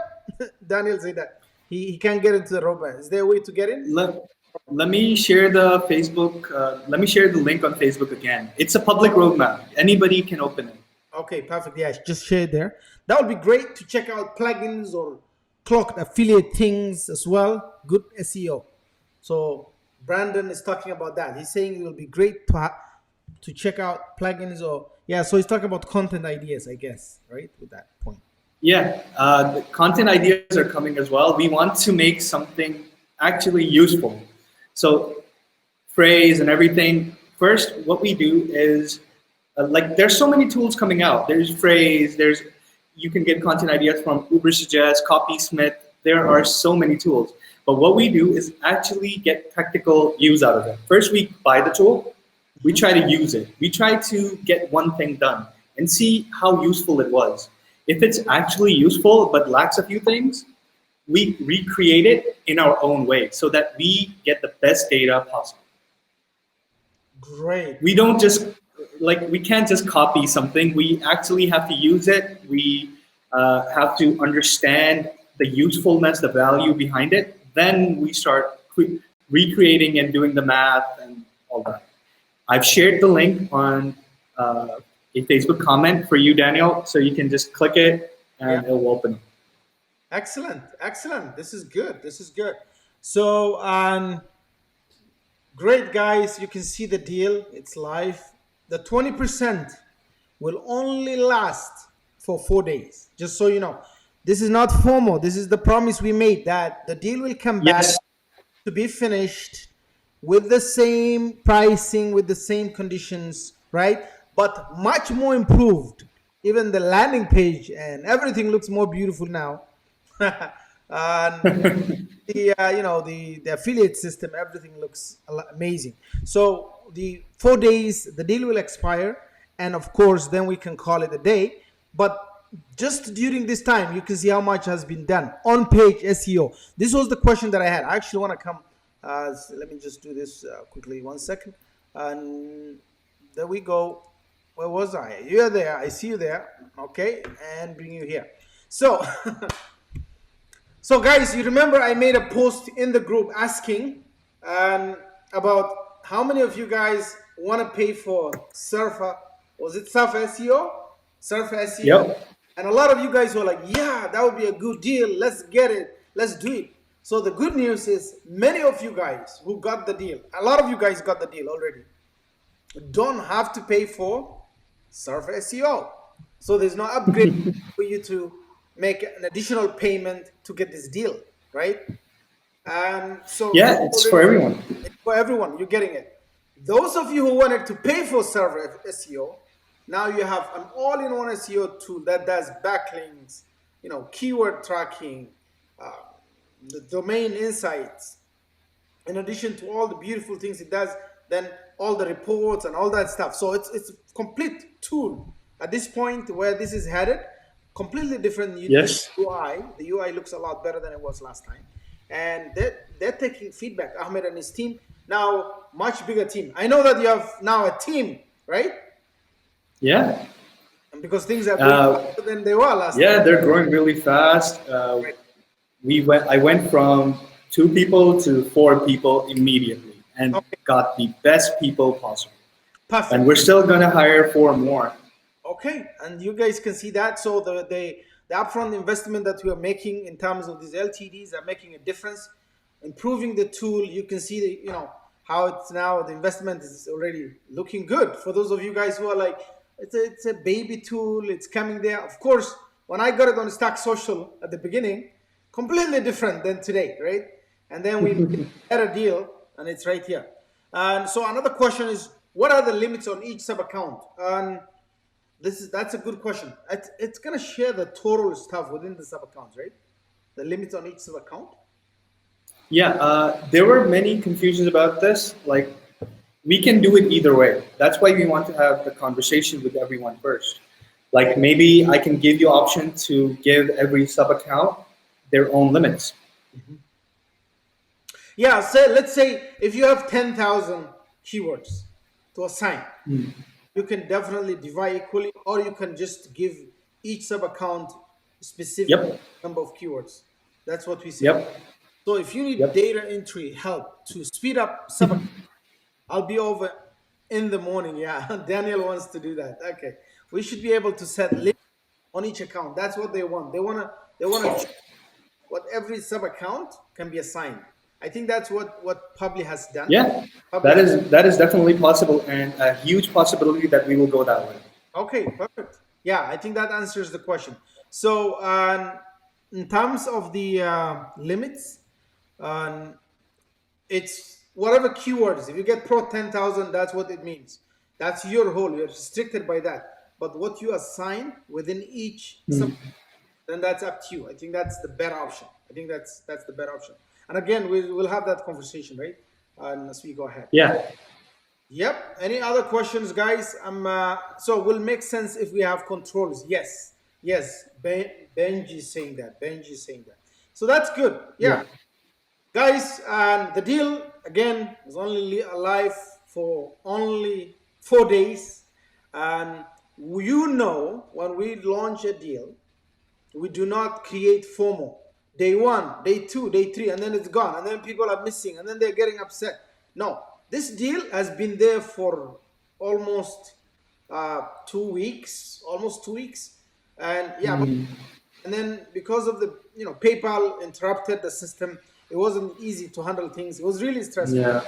Daniel said that he can't get into the roadmap. Is there a way to get in? Let me share the Facebook. Let me share the link on Facebook again. It's a public roadmap. Anybody can open it. Okay, perfect. Yeah, just share it there. That would be great to check out plugins or clocked affiliate things as well. Good SEO. So Brandon is talking about that. He's saying it will be great to check out plugins or yeah. So he's talking about content ideas, I guess, right? With that point. Yeah, the content ideas are coming as well. We want to make something actually useful. So phrase and everything. First, what we do is like there's so many tools coming out. There's phrase. There's you can get content ideas from Ubersuggest, Copysmith. There are so many tools. But what we do is actually get practical use out of it. First, we buy the tool. We try to use it. We try to get one thing done and see how useful it was. If it's actually useful but lacks a few things, we recreate it in our own way so that we get the best data possible. Great. We don't just we can't just copy something. We actually have to use it. We have to understand the usefulness, the value behind it. Then we start recreating and doing the math and all that. I've shared the link on a Facebook comment for you, Daniel, so you can just click it and it will open. Excellent, excellent. This is good. This is good. So, great guys. You can see the deal. It's live. The 20% will only last for 4 days. Just so you know, This is not FOMO. This is the promise we made that the deal will come back Yes. to be finished with the same pricing, with the same conditions, right? But much more improved. Even the landing page and everything looks more beautiful now. And the the affiliate system, everything looks amazing. So the 4 days, the deal will expire, and of course, then we can call it a day. But just during this time, you can see how much has been done on page SEO. This was the question that I had. I actually want to come. Let me just do this quickly. 1 second, and there we go. Where was I? You're there. I see you there. Okay, and bring you here. So. So, guys, you remember I made a post in the group asking about how many of you guys want to pay for Surfer. Was it Surfer SEO? Surfer SEO. Yep. And a lot of you guys were like, yeah, that would be a good deal. Let's get it. Let's do it. So the good news is many of you guys who got the deal, a lot of you guys got the deal already, don't have to pay for Surfer SEO. So there's no upgrade for you to make an additional payment to get this deal, right? And so Yeah, it's for everyone. it's for everyone. You're getting it. Those of you who wanted to pay for server SEO, now you have an all-in-one SEO tool that does backlinks, keyword tracking, the domain insights. In addition to all the beautiful things it does, then all the reports and all that stuff. So it's a complete tool at this point where this is headed. Completely different Yes. UI. The UI looks a lot better than it was last time, and they're taking feedback. Ahmed and his team now, much bigger team. I know that you have now a team, right? Yeah. And because things are going faster than they were last Yeah, time. they're growing really fast. I went from 2 people to 4 people immediately, and Okay. got the best people possible. Perfect. And we're still gonna hire 4 more. Okay, and you guys can see that. So the upfront investment that we are making in terms of these LTDs are making a difference, improving the tool. You can see how it's now, the investment is already looking good. For those of you guys who are like, it's a baby tool, it's coming there. Of course, when I got it on Stack Social at the beginning, completely different than today, right? And then we made a better deal, and it's right here. And so another question is, what are the limits on each sub account? And that's a good question. It's gonna share the total stuff within the sub accounts, right? The limits on each sub account. Yeah, there were many confusions about this. Like, we can do it either way. That's why we want to have the conversation with everyone first. Like, maybe I can give you option to give every sub account their own limits. Yeah, let's say if you have 10,000 keywords to assign, you can definitely divide equally, or you can just give each sub account specific Yep. number of keywords. That's what we say. Yep. So if you need Yep. data entry help to speed up sub, I'll be over in the morning. Yeah, Daniel wants to do that. Okay, we should be able to set limits on each account. That's what they want. They wanna what every sub account can be assigned. I think that's what Publi has done. Yeah, Publi that is definitely possible, and a huge possibility that we will go that way. Okay, perfect. Yeah, I think that answers the question. So, in terms of the limits, it's whatever keywords. If you get Pro 10,000, that's what it means. That's your whole. You're restricted by that. But what you assign within each, then that's up to you. I think that's the better option. I think that's the better option. And again, we'll have that conversation, right? As we go ahead. Yeah. Yep. Any other questions, guys? So will make sense if we have controls. Yes. Yes. Benji is saying that. Benji is saying that. So that's good. Yeah. Guys, the deal again is only alive for only 4 days. And when we launch a deal, we do not create FOMO. Day 1, day 2, day 3, and then it's gone. And then people are missing, and then they're getting upset. No, this deal has been there for almost 2 weeks, and and then because of the PayPal interrupted the system, it wasn't easy to handle things. It was really stressful. Yeah.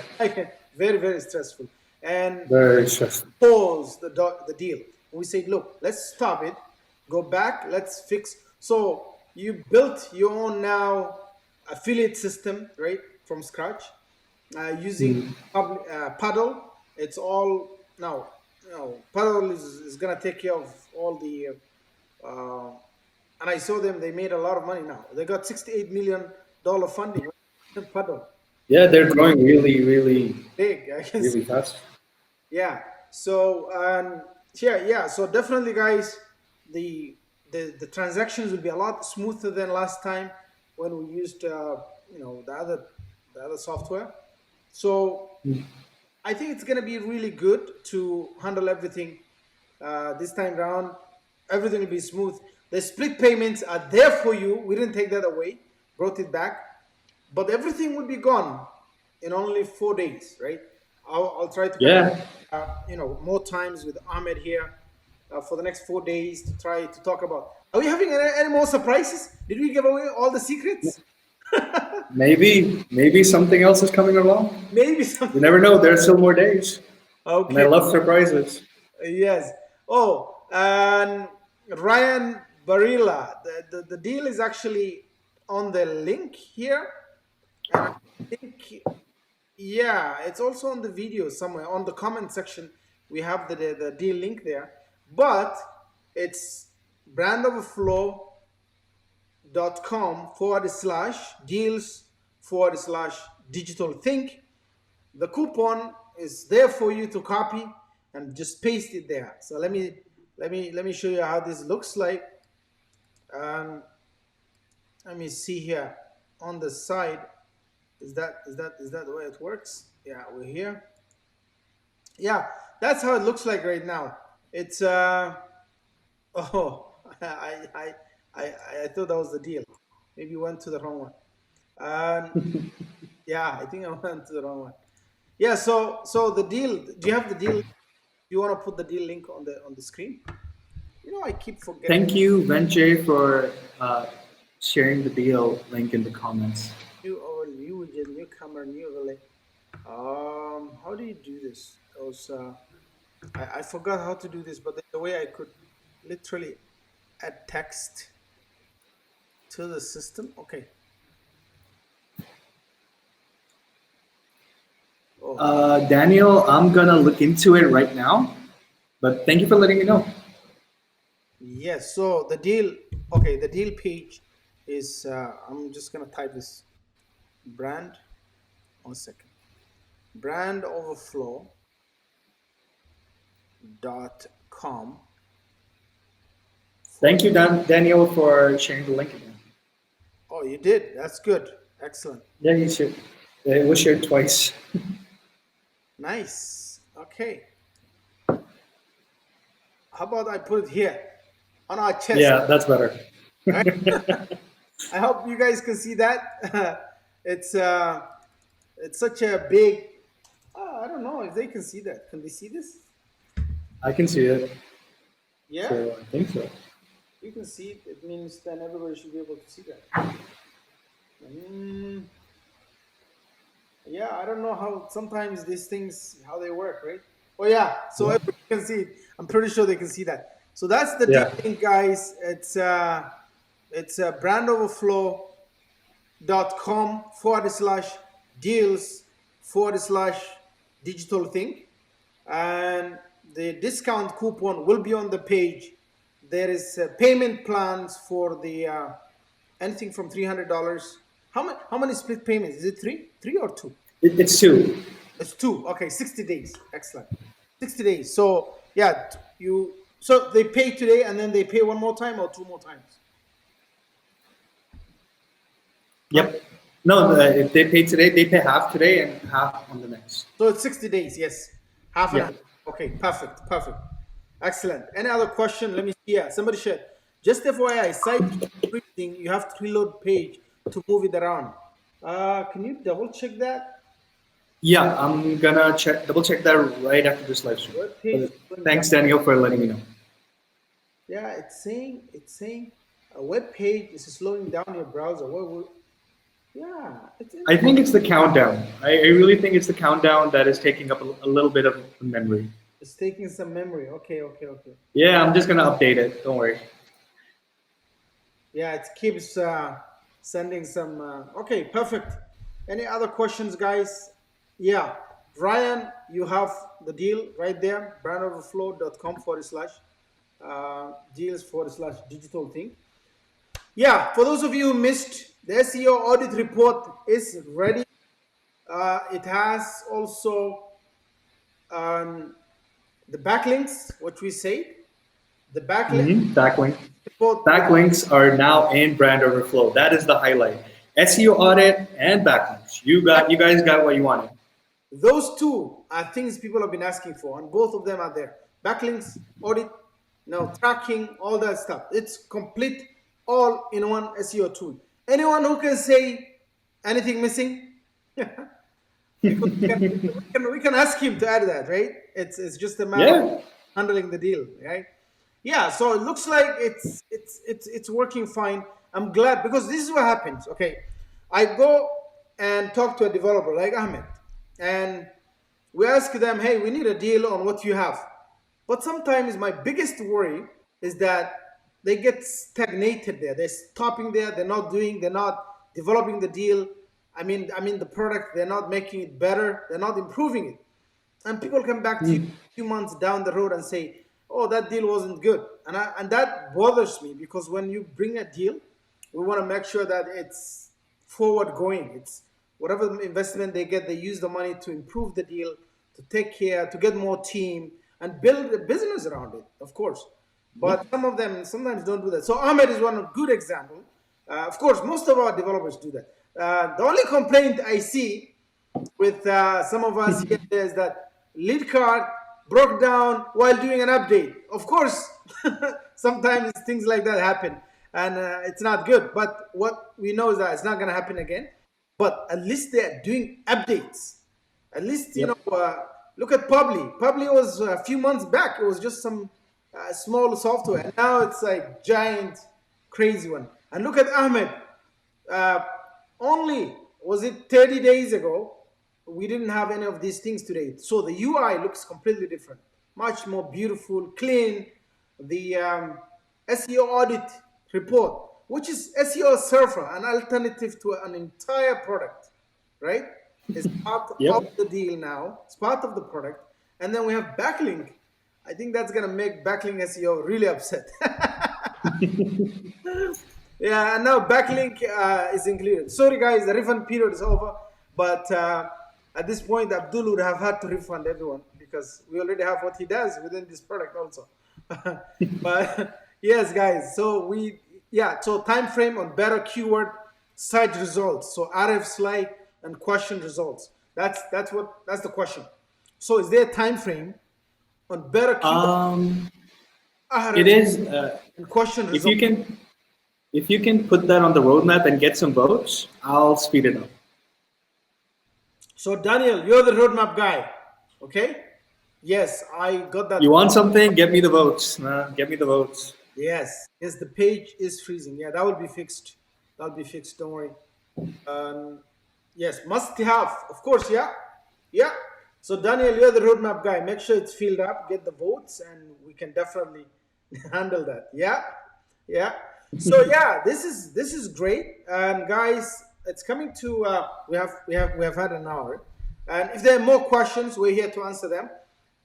Very, very stressful. And Very stressful. pause the deal. We said, look, let's stop it, go back, let's fix. So you built your own now affiliate system, right, from scratch, using Mm. Paddle. It's all now. Paddle is gonna take care of all the. Uh, and I saw them. They made a lot of money now. They got $68 million funding. Right? Paddle Yeah, they're growing really, really, big. I can see. really fast. Yeah. So yeah. So definitely, guys, the the transactions will be a lot smoother than last time when we used the other software. So Mm. I think it's gonna be really good to handle everything this time round. Everything will be smooth. The split payments are there for you. We didn't take that away, brought it back, but everything will be gone in only 4 days, right? I'll try to connect, Yeah. more times with Ahmed here for the next 4 days to try to talk about. Are we having any more surprises? Did we give away all the secrets? Maybe something else is coming along. Maybe You something. never know. There are still more days, and I Okay. love surprises. Yes. Oh, and Ryan Barilla, the deal is actually on the link here. And I think, yeah, it's also on the video somewhere. On the comment section, we have the deal link there. But it's brandoverflow.com/deals/digital think. The coupon is there for you to copy and just paste it there. So let me show you how this looks like. Um, let me see here on the side. Is that the way it works? Yeah, we're here. Yeah, that's how it looks like right now. It's oh, I thought that was the deal. Maybe went to the wrong one. Yeah, I think I went to the wrong one. Yeah, so the deal. Do you have the deal? Do you want to put the deal link on the screen? I keep forgetting. Thank you, Venjay, for sharing the deal link in the comments. New widget, newcomer, new overlay. How do you do this? I forgot how to do this, but there's a way I could literally add text to the system. Okay. Oh, Daniel, I'm gonna look into it right now, but thank you for letting me know. yes. So the deal. Okay, the deal page is. I'm just gonna type this brand. 1 second. Brandoverflow.com. Thank you, Daniel, for sharing the link again. Oh, you did. That's good. Excellent. Yeah, you should. It was shared twice. Nice. Okay. How about I put it here on our chest? Yeah, that's better. Right? I hope you guys can see that. it's such a big. I don't know if they can see that. Can they see this? I can see it. Yeah, So I think so. you can see it. It means then everybody should be able to see that. Yeah, I don't know how sometimes these things how they work, right? Oh yeah, so Yeah. everybody can see it. I'm pretty sure they can see that. So that's the Yeah. deal, guys. It's brandoverflow.com/deals/digital think, and the discount coupon will be on the page. There is payment plans for the anything from $300. How many split payments? Is it three or two? It's two. It's two. Okay, 60 days. Excellent. 60 days. So yeah, so they pay today and then they pay one more time or two more times. Yep. No, if they pay today, they pay half today and half on the next. So it's 60 days. Yes, half and Yeah. half. Okay, perfect. Excellent. Any other question? Let me see. Yeah, somebody shared. Just FYI, site everything, you have to reload page to move it around. Can you double check that? Yeah, I'm gonna double check that right after this live stream. Web page is But going thanks, down. Daniel, for letting me know. Yeah, it's saying a web page is slowing down your browser. Yeah, I think it's the countdown. I really think it's the countdown that is taking up a little bit of memory. it's taking some memory. Okay. Yeah, I'm just gonna update it. Don't worry. Yeah, it keeps sending some. Okay, perfect. Any other questions, guys? Yeah, Ryan, you have the deal right there. Brandoverflow.com /deals /digital thing. Yeah, for those of you who missed, the SEO audit report is ready. It has also um, the backlinks, what we say. The backlink Backlink. report with Backlinks are now in Brand Overflow. That is the highlight. SEO audit and backlinks. You guys got what you wanted. those two are things people have been asking for, and both of them are there. Backlinks, audit, tracking, all that stuff. It's complete, all in one SEO tool. Anyone who can say anything missing? Because we can ask him to add that, right? It's just a matter of Yeah. handling the deal, right? Yeah. So it looks like it's working fine. I'm glad because this is what happens. Okay, I go and talk to a developer like Ahmed, and we ask them, hey, we need a deal on what you have. But sometimes my biggest worry is that they get stagnated there. They're stopping there. They're not developing the deal. I mean the product. They're not making it better. They're not improving it. And people come back to you a few months down the road and say, "Oh, that deal wasn't good," and that bothers me because when you bring a deal, we want to make sure that it's forward going. It's whatever investment they get, they use the money to improve the deal, to take care, to get more team, and build a business around it, of course. But some of them sometimes don't do that. So Ahmed is one good example. Of course, most of our developers do that. The only complaint I see with some of us here is that lead card broke down while doing an update. Of course, sometimes things like that happen, and it's not good. But what we know is that it's not going to happen again. But at least they're doing updates. At least Yep. look at Publi. Publi was a few months back. It was just some small software, and now it's like giant, crazy one. And look at Ahmed. Uh, only was it 30 days ago we didn't have any of these things today, so the UI looks completely different, much more beautiful, clean. The SEO audit report, which is SEO server, an alternative to an entire product, right, is part of Yep. the deal now. It's part of the product. And then we have backlink. I think that's going to make backlink SEO really upset. Yeah, and now backlink is included. Sorry, guys, the refund period is over. But at this point, Abdul would have had to refund everyone because we already have what he does within this product also. But yes, guys. So time frame on better keyword site results. So RF like and question results. That's the question. So is there a time frame on better keyword Um, it RF is. and question If results? you can, if you can put that on the roadmap and get some votes, I'll speed it up. So Daniel, you're the roadmap guy, okay? Yes, I got that. You want something? Get me the votes. Get me the votes. Yes, the page is freezing. Yeah, that will be fixed. That'll be fixed. Don't worry. Um, yes, must have, of course. Yeah, yeah. So Daniel, you're the roadmap guy. Make sure it's filled up. Get the votes, and we can definitely handle that. Yeah, yeah. So yeah, this is great. And guys, it's coming to we have had an hour, and if there are more questions, we're here to answer them.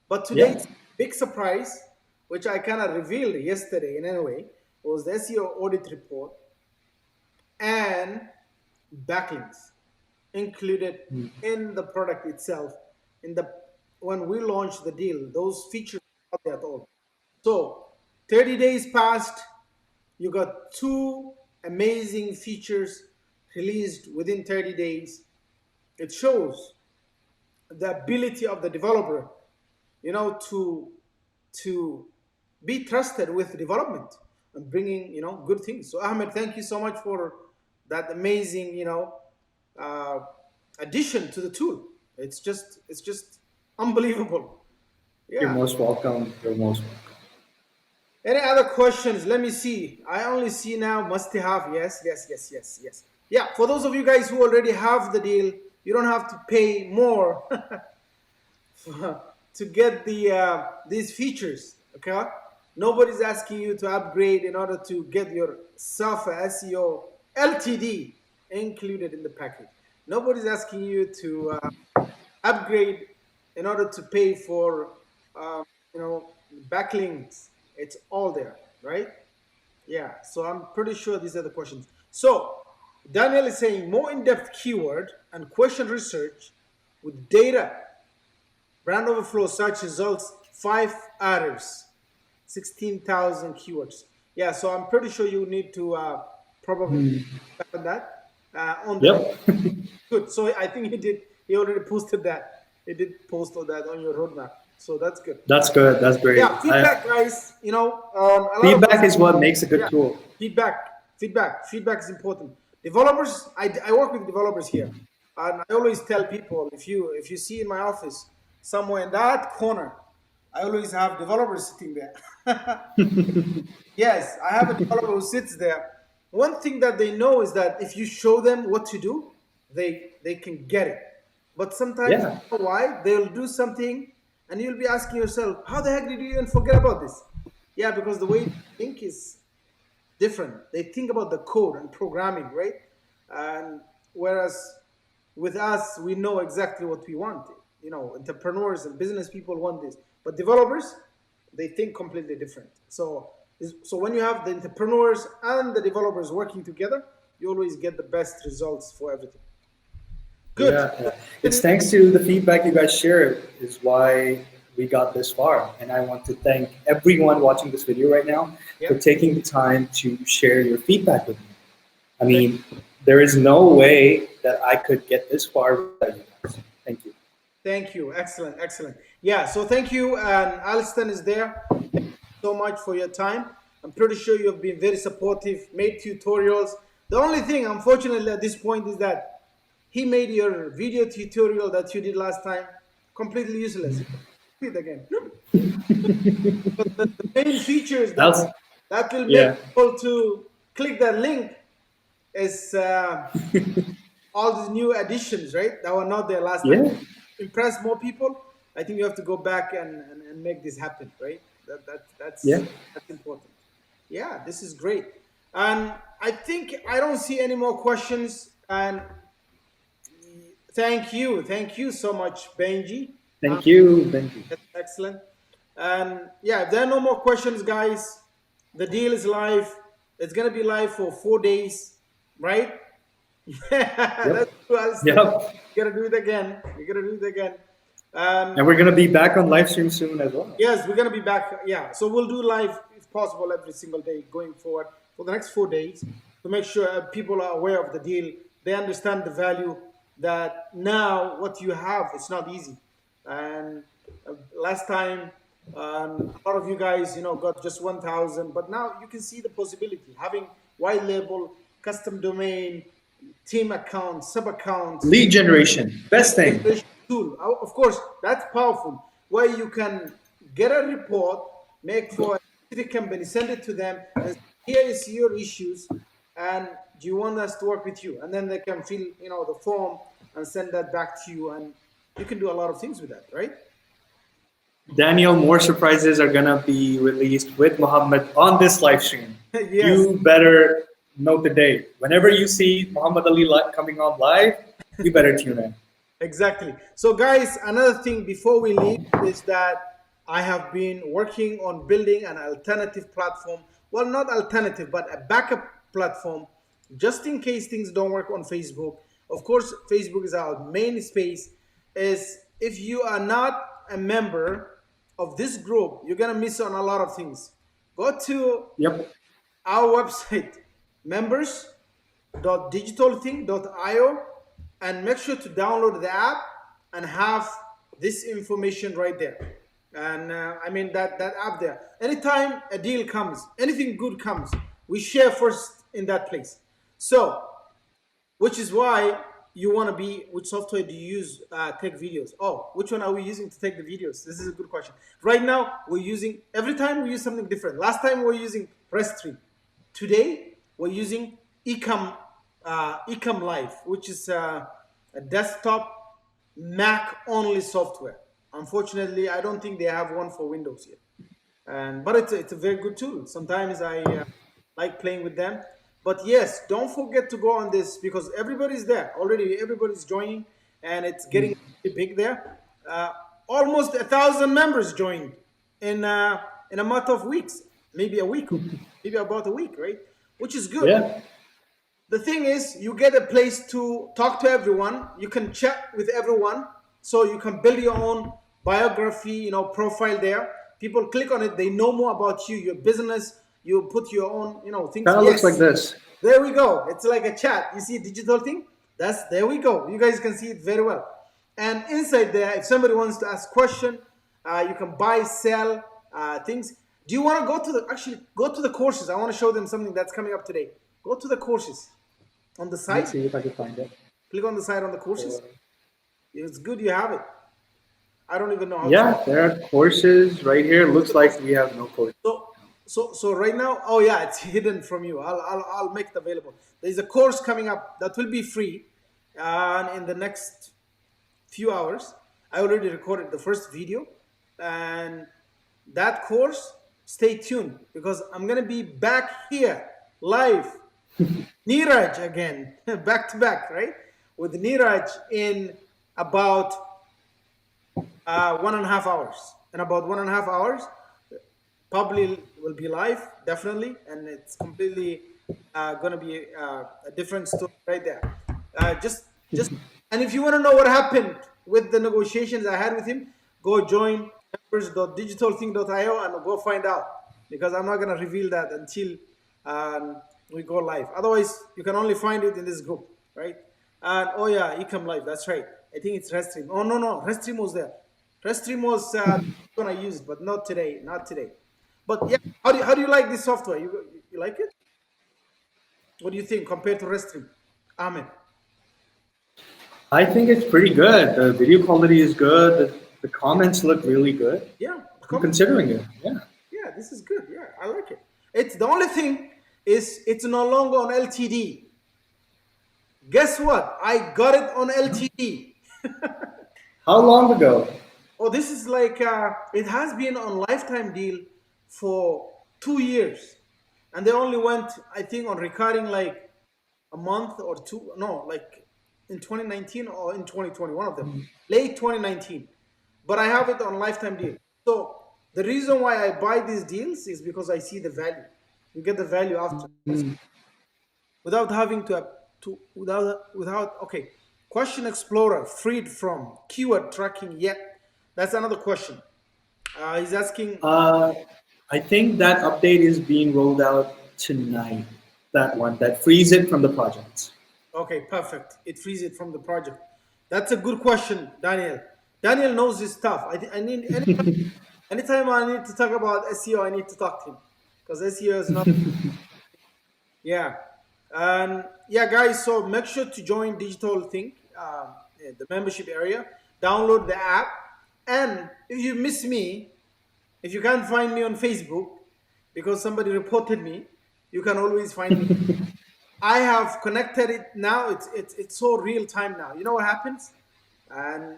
But Yeah. today's big surprise, which I kind of revealed yesterday in any way, was the SEO audit report and backlinks included in the product itself. In the When we launched the deal, those features are not there at all. So 30 days passed, you got two amazing features released within 30 days. It shows the ability of the developer, to be trusted with development and bringing good things. So Ahmed, thank you so much for that amazing uh, addition to the tool. It's just unbelievable. You're Yeah. most welcome. You're most welcome. Any other questions? Let me see. I only see now must have. Yes, yes, yes, yes, yes. Yeah, for those of you guys who already have the deal, you don't have to pay more to get these features. Okay. Nobody's asking you to upgrade in order to get your software SEO LTD included in the package. Nobody's asking you to upgrade in order to pay for you know, backlinks. It's all there, right? Yeah, so I'm pretty sure these are the questions. So Daniel is saying more in-depth keyword and question research with data. Brand Overflow search results, 5 errors, 16,000 keywords. Yeah, so I'm pretty sure you need to probably on that on the next. Yep. Good. So I think he did. He already posted that. He did post all that on your roadmap. So that's good. That's good. That's great. Yeah, feedback, guys. You know, a lot of us. Feedback is what makes a good Yeah, tool. feedback is important. Developers, I work with developers here, and I always tell people if you see in my office somewhere in that corner, I always have developers sitting there. Yes, I have a developer who sits there. One thing that they know is that if you show them what to do, they can get it. But sometimes, Yeah. you know why? They'll do something, and you'll be asking yourself, how the heck did you even forget about this? Yeah, because the way you think is different. They think about the code and programming, right? And whereas with us, we know exactly what we want. You know, entrepreneurs and business people want this, but developers, they think completely different. So when you have the entrepreneurs and the developers working together, you always get the best results for everything. Good. Yeah, yeah. It's thanks to the feedback you guys shared is why we got this far. And I want to thank everyone watching this video right now for Yep. taking the time to share your feedback with me. I mean, there is no way that I could get this far without you guys. Thank you. Thank you. Excellent. Excellent. Yeah. So thank you. And Aliston is there. Thank you so much for your time. I'm pretty sure you have been very supportive, made tutorials. The only thing, unfortunately, at this point is that he made your video tutorial that you did last time completely useless. Do it again. But the main features That's, that will make yeah. people to click that link is all these new additions, right? That were not there last time. Yeah. Impress more people. I think you have to go back and make this happen, right? That's Yeah. that's important. Yeah, this is great. And I think I don't see any more questions. And thank you so much, Benji. Thank you. Thank you. That's excellent. And yeah, if there are no more questions, guys, the deal is live. It's gonna be live for 4 days, right? Yeah, that's true. Yep. You gotta do it again. You gotta do it again. And we're going to be back on live stream soon as well. Yes, we're gonna be back. Yeah, so we'll do live if possible every single day going forward for the next 4 days to make sure people are aware of the deal. They understand the value that now what you have it's not easy. And last time a lot of you guys, got just 1,000, but now you can see the possibility having white label, custom domain, team accounts, sub accounts, Lead generation. Best thing. tool. Of course, that's powerful. Where you can get a report, make for a specific company, send it to them, and here is your issues, and do you want us to work with you? And then they can fill, the form and send that back to you, and you can do a lot of things with that, right? Daniel, more surprises are going to be released with Muhammad on this live stream. Yes. You better note the date. Whenever you see Muhammad Ali coming on live, you better tune in. Exactly. So, guys, another thing before we leave is that I have been working on building an alternative platform. Well, not alternative, but a backup platform just in case things don't work on Facebook. Of course, Facebook is our main space. Is if you are not a member of this group, you're going to miss on a lot of things. Go to Yep. our website, members.digitalthing.io, and make sure to download the app and have this information right there. And that app there. Anytime a deal comes, anything good comes, we share first in that place. So, which is why you want to be, which software do you use take videos? Oh, which one are we using to take the videos? This is a good question. Right now, every time we use something different. Last time we were using Restream. Today, we're using Ecom Live, which is a desktop Mac only software. Unfortunately, I don't think they have one for Windows yet. and but it's a very good tool. Sometimes I like playing with them. But yes, don't forget to go on this because everybody's there already. Everybody's joining, and it's getting really big there. Uh, Almost 1,000 members joined in a month of weeks, maybe a week, maybe about a week, right? Which is good. Yeah. The thing is, you get a place to talk to everyone. You can chat with everyone, so you can build your own biography, profile there. People click on it, they know more about you, your business. You put your own, things. Kind of looks like Yes, this. there we go. It's like a chat. You see a digital thing? That's there we go. You guys can see it very well. And inside there, if somebody wants to ask question, you can buy, sell things. Do you want to go to the courses? I want to show them something that's coming up today. Go to the courses on the Let me side. see if I can find it. Click on the side on the courses. It's good you have it. I don't even know how to. Yeah, there are courses right here. Looks like we have no course. So right now, oh yeah, it's hidden from you. I'll make it available. There's a course coming up that will be free, and in the next few hours, I already recorded the first video, and that course, stay tuned because I'm gonna be back here live, Neeraj again, back to back, right? With Neeraj in about 1.5 hours. In about 1.5 hours, probably will be live, definitely, and it's completely gonna be a different story right there. Just, and if you want to know what happened with the negotiations I had with him, go join members.digitalthing.io and go find out because I'm not gonna reveal that until we go live. Otherwise, you can only find it in this group, right? And oh yeah, Ecom Live, that's right. I think it's Restream. Oh no, Restream was there. Restream was gonna use it, but not today, not today. But yeah, how do you like this software? You like it? What do you think compared to Restream? Ahmed. I think it's pretty good. The video quality is good. The comments look really good. Yeah, I'm considering it. Yeah. yeah, this is good. Yeah, I like it. It's the only thing is it's no longer on LTD. Guess what? I got it on LTD. How long ago? Oh, this is like it has been on lifetime deal for 2 years, and they only went, I think, on recording like a month or two. No, like in 2019 or in 2020, one of them, late 2019. But I have it on lifetime deal. So the reason why I buy these deals is because I see the value. You get the value after without having to without okay. Question Explorer freed from keyword tracking yet? That's another question. He's asking. I think that update is being rolled out tonight. That one that frees it from the projects. Okay, perfect. It frees it from the project. That's a good question, Daniel. Daniel knows his stuff. I need anytime I need to talk about SEO, I need to talk to him because SEO is not. Yeah, and yeah, guys. So make sure to join Digital Think, the membership area. Download the app, and if you miss me, if you can't find me on Facebook because somebody reported me, you can always find me. I have connected it now. It's so real time now. You know what happens? And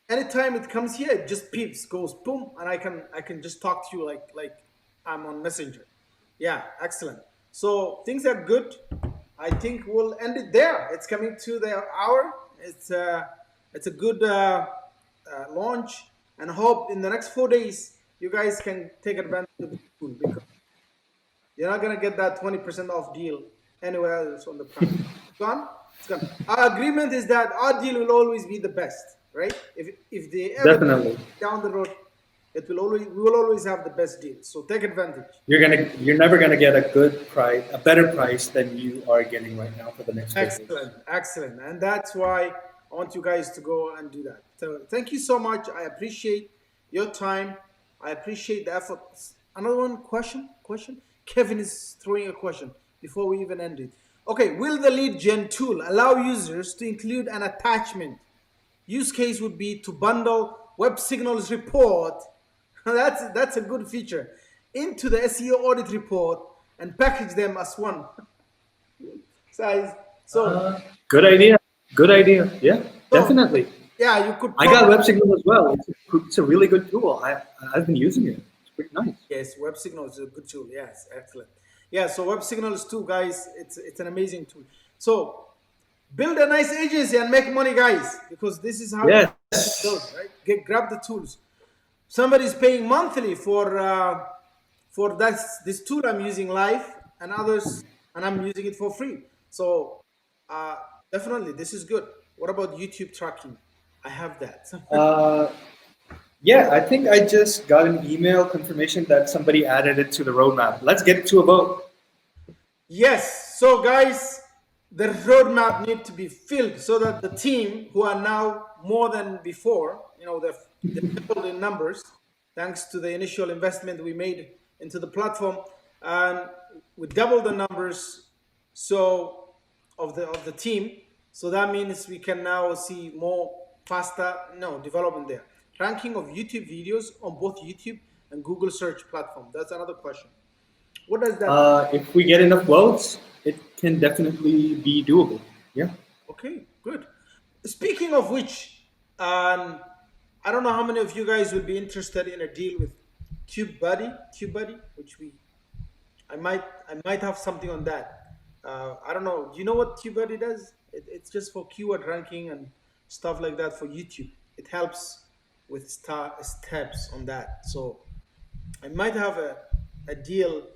anytime it comes here, it just peeps, goes boom, and I can just talk to you like I'm on Messenger. Yeah, excellent. So things are good. I think we'll end it there. It's coming to the hour. It's a good launch, and hope in the next 4 days you guys can take advantage of the tool because you're not gonna get that 20% off deal anywhere else on the planet. It's gone. It's gone. Our agreement is that our deal will always be the best, right? If they ever Definitely. down the road, we will always have the best deal. So take advantage. You're never gonna get a good price, a better price than you are getting right now for the next 4 days. Excellent, and that's why I want you guys to go and do that. So thank you so much. I appreciate your time. I appreciate the effort. Another one question. Kevin is throwing a question before we even end it. Okay, will the lead gen tool allow users to include an attachment? Use case would be to bundle web signals report. That's a good feature into the SEO audit report and package them as one size. So good idea. Good idea. Yeah, definitely. Yeah, you could. I got web signal as well. It's a really good tool. I've been using it. It's Nice. Yes, Web Signal is a good tool. Yes, excellent. Yeah, so Web Signals too, guys. It's an amazing tool. So build a nice agency and make money, guys, because this is how you build, Yes. right? Grab the tools. Somebody's paying monthly for this tool I'm using live, and others, and I'm using it for free. So uh, definitely, this is good. What about YouTube tracking? I have that. Uh, yeah, I think I just got an email confirmation that somebody added it to the roadmap. Let's get to a vote. Yes. So, guys, the roadmap need to be filled so that the team, who are now more than before, they've doubled in numbers, thanks to the initial investment we made into the platform, and we doubled the numbers so of the team. So that means we can now see more faster development there. Ranking of YouTube videos on both YouTube and Google search platform. That's another question. What does that mean? If we get enough votes, it can definitely be doable. Yeah. Okay, good. Speaking of which, I don't know how many of you guys would be interested in a deal with TubeBuddy, which I might have something on that. I don't know. Do you know what TubeBuddy does? It's just for keyword ranking and stuff like that for YouTube. It helps with steps on that. So I might have a deal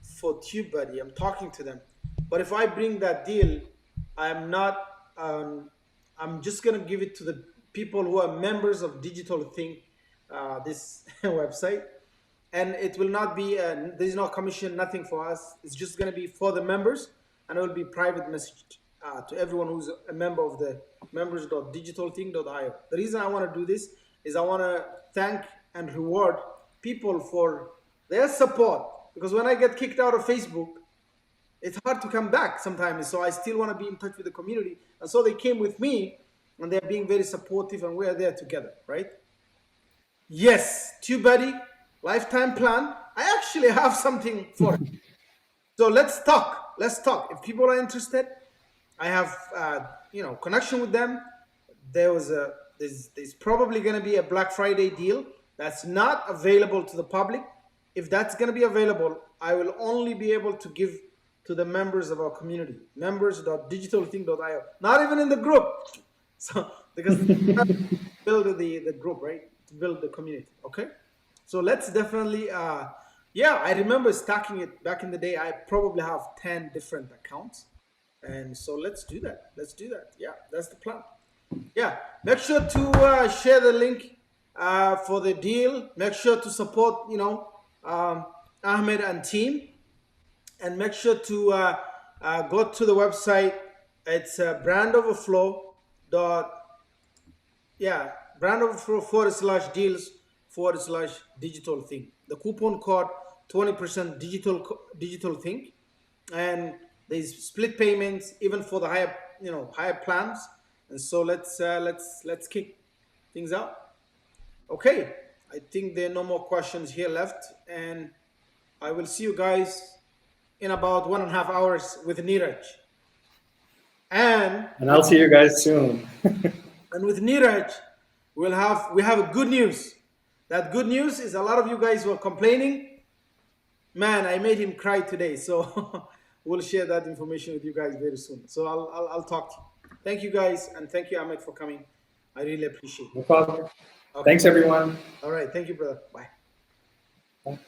for TubeBuddy. I'm talking to them. But if I bring that deal, I'm not, I'm just going to give it to the people who are members of Digital Think, this website. And it will not be, there's no commission, nothing for us. It's just going to be for the members, and it will be private messaged to everyone who's a member of the members.digitalthing.io. The reason I want to do this is I want to thank and reward people for their support, because when I get kicked out of Facebook, it's hard to come back sometimes. So I still want to be in touch with the community, and so they came with me, and they're being very supportive, and we're there together, right? Yes, TubeBuddy lifetime plan. I actually have something for it. So let's talk. Let's talk. If people are interested, I have connection with them. There's probably going to be a Black Friday deal that's not available to the public. If that's going to be available, I will only be able to give to the members of our community, members.digitalthing.io. Not even in the group. So because build the group, right? To build the community. Okay. So let's definitely I remember stacking it back in the day. I probably have 10 different accounts. And so let's do that. Yeah, that's the plan. Yeah, make sure to share the link for the deal. Make sure to support, Ahmed and team, and make sure to go to the website. It's brandoverflow /deals/digital thing. The coupon code 20% digital thing, and there's split payments even for the higher plans. And so let's kick things out. Okay, I think there are no more questions here left, and I will see you guys in about 1.5 hours with Neeraj. And I'll see you guys soon. with Neeraj, we have a good news. That good news is a lot of you guys were complaining. Man, I made him cry today, so we'll share that information with you guys very soon. So I'll talk to you. Thank you guys, and thank you, Ahmed, for coming. I really appreciate it. No problem. Okay. Thanks, everyone. All right. Thank you, brother. Bye. Bye.